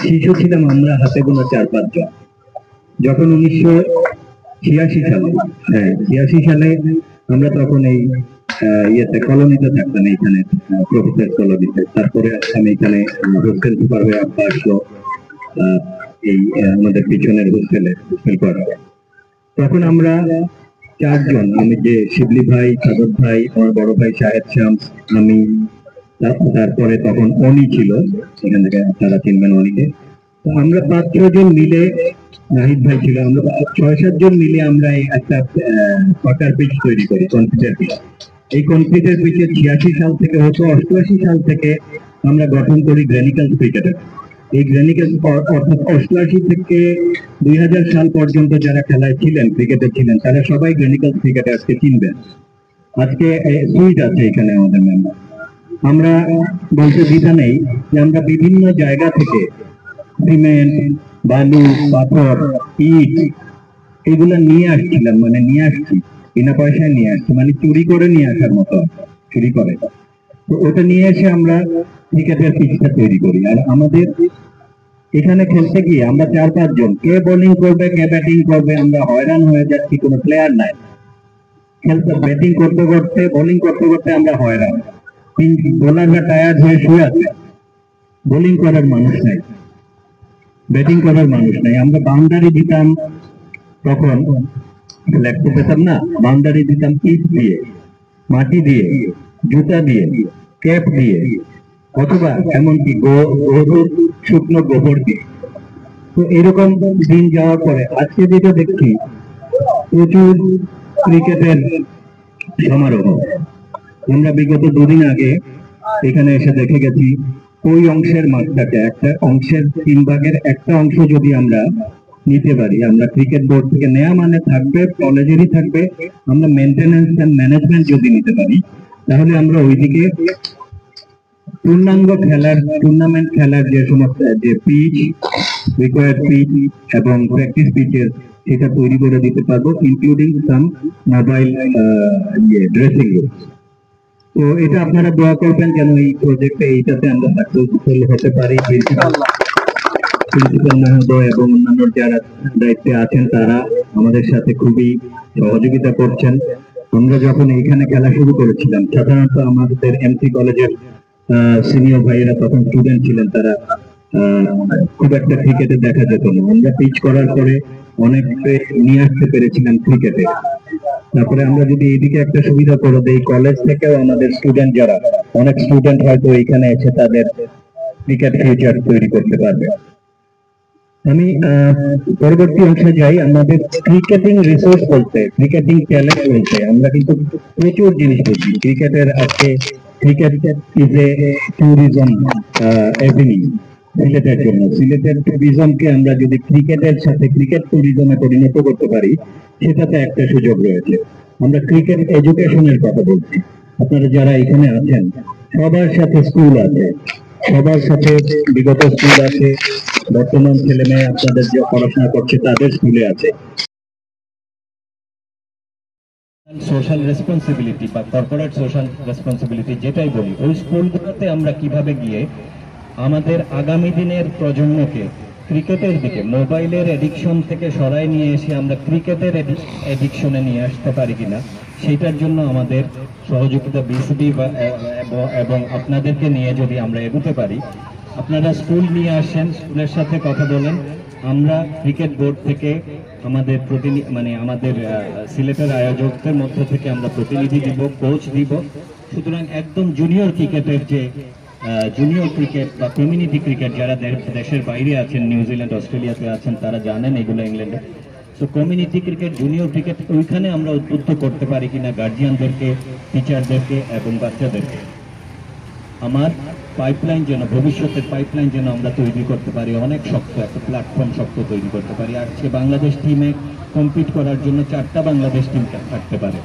শিশু ছিলাম আমরা হাতে গোনা 4-5 জন। যখন 1986 সালে, হ্যাঁ 86 সালে আমরা তখন এই ইয়েতে কলোনিতে থাকতাম, এইখানে প্রফেসর কলোনিতে। তারপরে আমি এখানে হোস্টেল সুপার হয়ে আব্বা আসলো এই আমাদের পিছনের হোস্টেল করা। তখন আমরা 4 জন, আমি যে শিবলি ভাই, সাদত ভাই, আমার বড় ভাই শাহেদ শামস, আমি, তারপরে তখন অনি ছিল, এখান থেকে আপনারা চিনবেন অনিকে। তো আমরা 5-6 জন মিলে, নাহিদ ভাই ছিল, আমরা 6-7 জন মিলে আমরা একটা সকার পিচ তৈরি করি, কনক্রিটের পিচ। এই কনক্রিটের পিচে 86 সাল থেকে হতো, 88 সাল থেকে আমরা গঠন করি গ্রেনিকাল ক্রিকেটার। এই গ্রেনিকাল অর্থাৎ 88 থেকে 2000 সাল পর্যন্ত যারা খেলায় ছিলেন, ক্রিকেটে ছিলেন, তারা সবাই গ্রেনিকাল ক্রিকেটারকে চিনবেন। আজকে সুইট আছে এখানে আমাদের মেম্বার। আমরা বলতে দ্বিধা নেই যে আমরা বিভিন্ন জায়গা থেকে সিমেন্ট, বালু, পাথর, ইট এগুলো নিয়ে আসছিলাম, মানে নিয়ে আসছি, বিনা পয়সায় নিয়ে আসছি, মানে চুরি করে নিয়ে আসার মতো, চুরি করে। তো ওটা নিয়ে এসে আমরা ক্রিকেটের পিচটা তৈরি করি। আর আমাদের এখানে খেলতে গিয়ে আমরা 4-5 জন, কে বোলিং করবে কে ব্যাটিং করবে, আমরা হয়রান হয়ে যাচ্ছি, কোনো প্লেয়ার নাই। খেলতে ব্যাটিং করতে করতে, বোলিং করতে করতে আমরা হয়রান, বোলাররা টায়ার্ড হয়ে শুয়ে আছে, বোলিং করার মানুষ নাই, ব্যাটিং করার মানুষ নাই। আমরা বাউন্ডারি দিতাম, তখন ফ্ল্যাগ তো পেতাম না, বাউন্ডারি দিতাম ইট দিয়ে, মাটি দিয়ে, জুতা দিয়ে, ক্যাপ দিয়ে, অথবা এমনকি গরুর শুকনো গোবর দিয়ে। তো এরকম দিন যাওয়ার পরে আজকে যেটা দেখছি, প্রচুর ক্রিকেটের সমারোহ। আমরা বিগত 2 দিন আগে এখানে এসে দেখে গেছি, ওই অংশের মাঠটাকে, একটা অংশের 3 ভাগের একটা অংশ যদি আমরা নিতে পারি, আমরা ক্রিকেট বোর্ড থেকে নেওয়া মানে থাকবে, কলেজেরই থাকবে, আমরা মেনটেন্যান্স এন্ড ম্যানেজমেন্ট যদি নিতে পারি, তাহলে আমরা ওইদিকে পূর্ণাঙ্গ খেলার, টুর্নামেন্ট খেলার যে সমস্ত যে পিচ, রিকোয়ার্ড পিচ এবং প্র্যাকটিস পিচের, সেটা তৈরি করে দিতে পারবো, including some mobile dressing room. তো এটা আপনারা দোয়া করবেন যেন এই প্রজেক্টে, এইটাতে আমরা সাকসেসফুল হতে পারি। প্রিন্সিপাল মহোদয় এবং অন্যান্য যারা দায়িত্বে আছেন তারা আমাদের সাথে খুবই সহযোগিতা করছেন। আমরা যখন এইখানে খেলা শুরু করেছিলাম, সাধারণত আমাদের এমসি কলেজের সিনিয়র ভাইয়েরা তখন স্টুডেন্ট ছিলেন, তারা খুব একটা ক্রিকেটে দেখা যেত না। আমরা পিচ করার পরে অনেক নিয়ে আসতে পেরেছিলাম ক্রিকেটে। তারপরে আমরা যদি এইদিকে একটা সুবিধা করে দেই, কলেজ থেকেও আমাদের স্টুডেন্ট যারা, অনেক স্টুডেন্ট হয়তো এখানে এসে তাদের ক্রিকেট ফিউচার তৈরি করতে পারবে। আমি পরবর্তী অংশে যাই। আমাদের ক্রিকেটিং রিসোর্স বলতে, ক্রিকেটিং ট্যালেন্ট বলতে আমরা কিন্তু প্রচুর জিনিস বুঝি। ক্রিকেটের আজকে cricket is a tourism evening সিলেটের জন্য। সিলেটের ট্যুরিজমকে আমরা যদি ক্রিকেটের সাথে ক্রিকেট ট্যুরিজমে পরিণত করতে পারি, সেটাতে একটা সুযোগ রয়েছে। আমরা ক্রিকেট এডুকেশনের কথা বলছি। আপনারা যারা এখানে আছেন সবার সাথে স্কুল আছে, সবার সাথে বিগত স্কুল আছে, বর্তমান ছেলে মেয়ে আপনাদের যে পড়াশোনা করছে তাদের স্কুলে আছে। সোশ্যাল রেসপন্সিবিলিটি বা কর্পোরেট সোশ্যাল রেসপন্সিবিলিটি যেটাই বলি, ওই স্কুলগুলোতে আমরা কিভাবে গিয়ে আমাদের আগামী দিনের প্রজন্মকে ক্রিকেটের দিকে, মোবাইলের এডিকশন থেকে সরাই নিয়ে এসে আমরা ক্রিকেটের এডিকশনে নিয়ে আসতে পারি কিনা, সেটার জন্য আমাদের সহযোগিতা বিসিবি এবং আপনাদেরকে নিয়ে যদি আমরা এগোতে পারি। আপনারা স্কুল নিয়ে আসেন, স্কুলের সাথে কথা বলেন, আমরা ক্রিকেট বোর্ড থেকে আমাদের আমাদের সিলেটের আয়োজকদের মধ্য থেকে আমরা প্রতিনিধি দিব, কোচ দিব। সুতরাং একদম জুনিয়র ক্রিকেটের যে জুনিয়র ক্রিকেট বা কমিউনিটি ক্রিকেট, যারা দেশের বাইরে আছেন, নিউজিল্যান্ড, অস্ট্রেলিয়াতে আছেন, তারা জানেন এগুলো, ইংল্যান্ডে, তো কমিউনিটি ক্রিকেট, জুনিয়র ক্রিকেট ওইখানে আমরা উদ্বুদ্ধ করতে পারি কিনা গার্জিয়ানদেরকে, টিচারদেরকে এবং বাচ্চাদেরকে। আমার পাইপলাইন যেন, ভবিষ্যতের পাইপলাইন যেন আমরা তৈরি করতে পারি, অনেক শক্ত একটা প্ল্যাটফর্ম শক্ত তৈরি করতে পারি। আর সে বাংলাদেশ টিমে কম্পিট করার জন্য 4টা বাংলাদেশ টিম থাকতে পারে।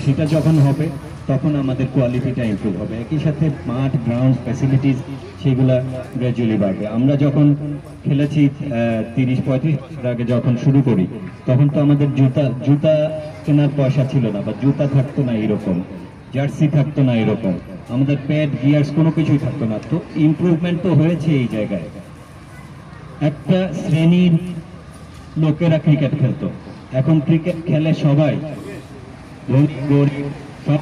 সেটা যখন হবে তখন আমাদের কোয়ালিটিটা ইমপ্রুভ হবে। একই সাথে মাঠ, গ্রাউন্ড, ফ্যাসিলিটিস সেগুলা গ্র্যাজুয়ালি বাড়বে। আমরা যখন খেলেছি 30-35 আগে যখন শুরু করি, তখন তো আমাদের জুতা কেনার পয়সা ছিল না, বা জুতা থাকতো না এরকম, জার্সি থাকতো না এরকম, আমাদের প্যাড, গিয়ার্স কোনো কিছুই থাকতো না। তো ইমপ্রুভমেন্ট তো হয়েছে এই জায়গায়। একটা শ্রেণীর লোকেরা ক্রিকেট খেলতো, এখন ক্রিকেট খেলে সবাই, সব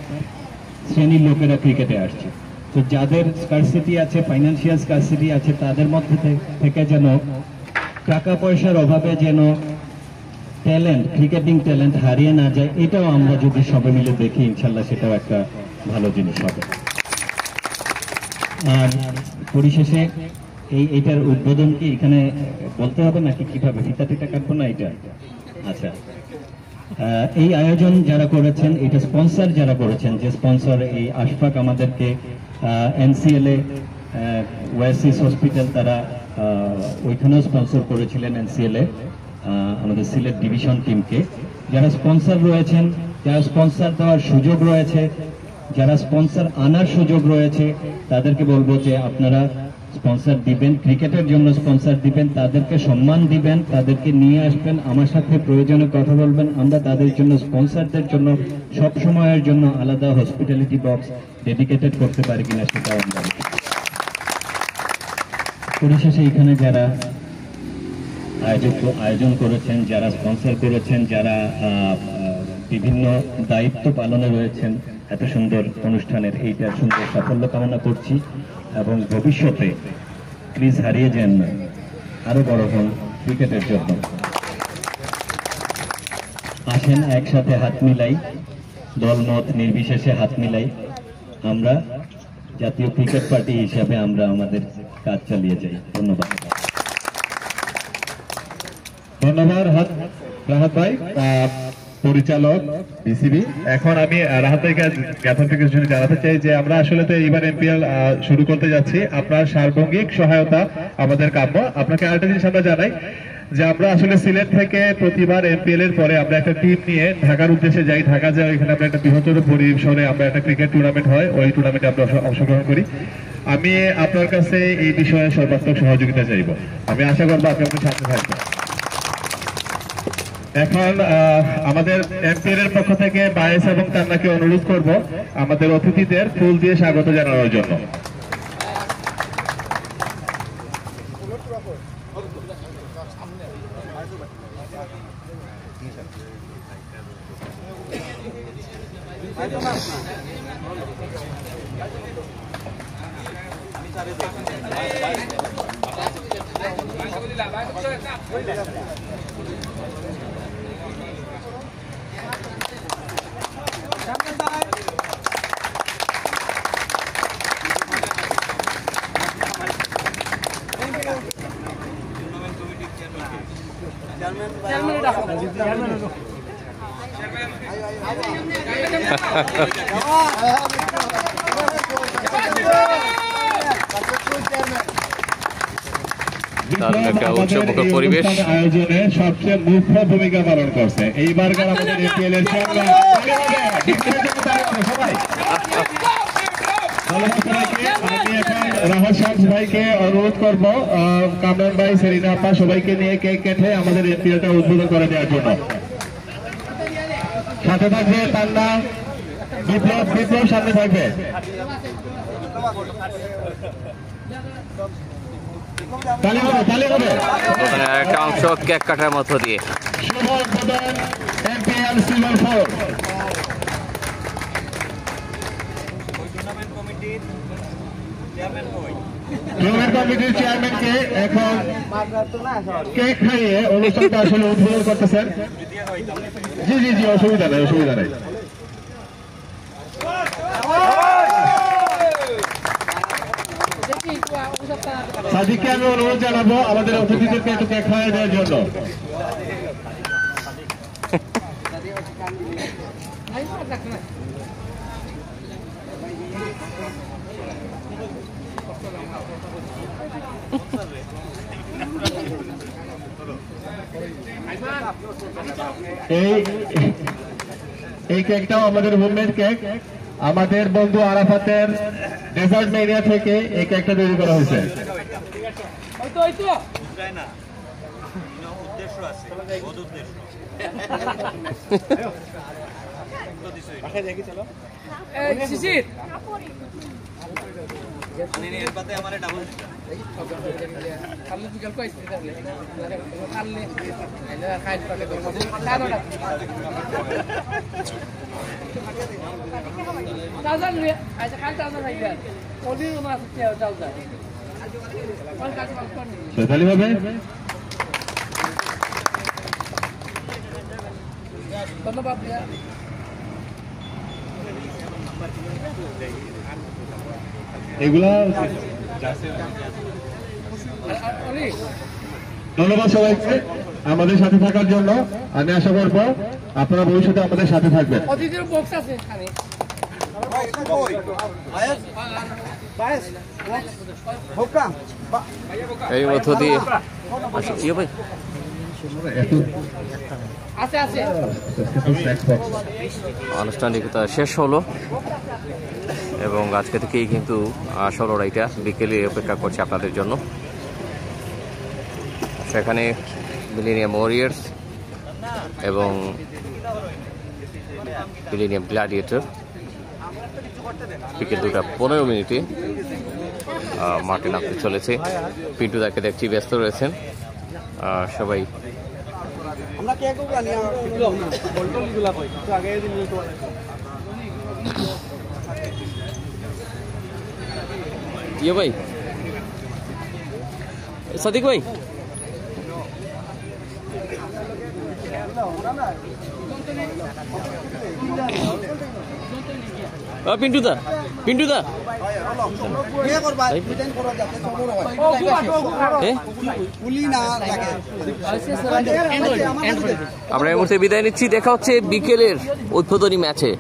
শ্রেণীর লোকেরা ক্রিকেটে আসছে। তো যাদের স্কারসিটি আছে, ফাইন্যান্সিয়াল স্কারসিটি আছে, তাদের মধ্যে থেকে যেন টাকা পয়সার অভাবে যেন ট্যালেন্ট, ক্রিকেটিং ট্যালেন্ট হারিয়ে না যায়, এটাও আমরা যদি সবাই মিলে দেখি ইনশাল্লাহ সেটাও একটা ভালো জিনিস হবে। আর পরিশেষে এইটার উদ্বোধন কি এখানে বলতে হবে নাকি কিভাবে? ফিতা টিতা কাটবো না এটা? আচ্ছা, এই আয়োজন যারা করেছেন, এটা স্পন্সর যারা করেছেন, যে স্পন্সর এই আশফাক আমাদেরকে NCL ওয়াসিস হসপিটাল, তারা ওইখানেও স্পন্সর করেছিলেন NCL আমাদের সিলেট ডিভিশন টিমকে। যারা স্পন্সর রয়েছেন, যারা স্পন্সর দেওয়ার সুযোগ রয়েছে, যারা স্পন্সর আনার সুযোগ রয়েছে, তাদেরকে বলবো যে আপনারা স্পন্সর দিবেন, ক্রিকেটের জন্য স্পন্সর দিবেন, তাদেরকে সম্মান দিবেন, তাদেরকে নিয়ে আসবেন, আমার সাথে প্রয়োজনে কথা বলবেন। আমরা তাদের জন্য, স্পন্সরদের জন্য সব সময়ের জন্য আলাদা হসপিটালিটি বক্স ডেডিকেটেড করতে পারি কিনা সেটাও আমরা। পরিশেষে এখানে যারা আয়োজন করেছেন, যারা স্পন্সর করেছেন, যারা বিভিন্ন দায়িত্ব পালনে রয়েছেন এত সুন্দর অনুষ্ঠানের, এইটার সুন্দর সাফল্য কামনা করছি এবং ভবিষ্যতে ক্রিজ হারিয়ে যান না, আরো বড় হন ক্রিকেটের জন্য। আসেন একসাথে হাত মিলাই, দলমত নির্বিশেষে হাত মিলাই, আমরা জাতীয় ক্রিকেট পার্টি হিসাবে আমরা আমাদের কাজ চালিয়ে যাই। ধন্যবাদ। ধন্যবাদ রাহাত ভাই, পরিচালক বিসিবি। এখন আমি রাহাত ভাইকে জ্ঞাপন থেকে জানাতে চাই যে আমরা আসলে তো এইবার MPL শুরু করতে যাচ্ছি, আপনার সার্বঙ্গিক সহায়তা আমাদের কাম্য। আপনাকে আরেকটা জিনিস আমরা জানাই যে আমরা আসলে সিলেট থেকে প্রতিবার MPL এর পরে আমরা একটা টিম নিয়ে ঢাকার উদ্দেশ্যে যাই। ঢাকা যাই, ওইখানে আমরা একটা বৃহত্তর পরিসরে আমরা একটা ক্রিকেট টুর্নামেন্ট হয়, ওই টুর্নামেন্টে আমরা অংশগ্রহণ করি। আমি আপনার কাছে এই বিষয়ে সর্বাত্মক সহযোগিতা চাইব। আমি আশা করবো আপনি আমাদের সাথে থাকবেন। এখন আমাদের MPL এর পক্ষ থেকে বায়েস এবং তান্নাকে অনুরোধ করব আমাদের অতিথিদের ফুল দিয়ে স্বাগত জানানোর জন্য। পরিবেশ আয়োজনে সবচেয়ে মুখ্য ভূমিকা পালন করছে এইবারকার আমাদের MPL এর সবাই। আমি এখন রাহাত শামস ভাইকে অনুরোধ করবো, কামরান ভাই, সেরিনা আপা সবাইকে নিয়ে কেক কেটে আমাদের MPLটা উদ্বোধন করে দেওয়ার জন্য। সাথে থাকবে তান্না, বিপ্লব সামনে থাকবে। একটা অংশ কেক কাটার মধ্য দিয়ে শুভ উদ্বোধন MPL সিজন 4। টুর্নামেন্ট কমিটির চেয়ারম্যানকে এখন কেক খাইয়ে অনুষ্ঠানটা আসলে উদ্বোধন করতেছেন। জি, অসুবিধা নাই। সাদিককে আমি অনুরোধ জানাবো আমাদের অতিথিদেরকে একটু কেক খাইয়ে দেওয়ার জন্য। এই কেকটাও আমাদের হোমমেড কেক। আমাদের বন্ধু আরাফাতের ডেজার্ট এরিয়া থেকে এই কেকটা তৈরি করা হয়েছে। ধন্যবাদ। এগুলা ধন্যবাদ সবাইকে আমাদের সাথে থাকার জন্য। আমি আশা করবো আপনারা ভবিষ্যতে আমাদের সাথে থাকবেন। এই মধ্য দিয়ে ভাই আনুষ্ঠানিকতা শেষ হলো এবং আজকে থেকেই কিন্তু আসল লড়াইটা বিকেলে অপেক্ষা করছে আপনাদের জন্য। সেখানে মিলেনিয়াম ওয়ারিয়ার্স এবং মিলেনিয়াম গ্ল্যাডিয়েটর বিকেল 2:15 মাঠে নামতে চলেছে। পিন্টু দাকে দেখছি ব্যস্ত রয়েছেন। সবাই ভাই সাদিক ভাই পিন্টুদা আমরা এই মুহূর্তে বিদায় নিচ্ছি। দেখা হচ্ছে বিকেলের উদ্বোধনী ম্যাচে।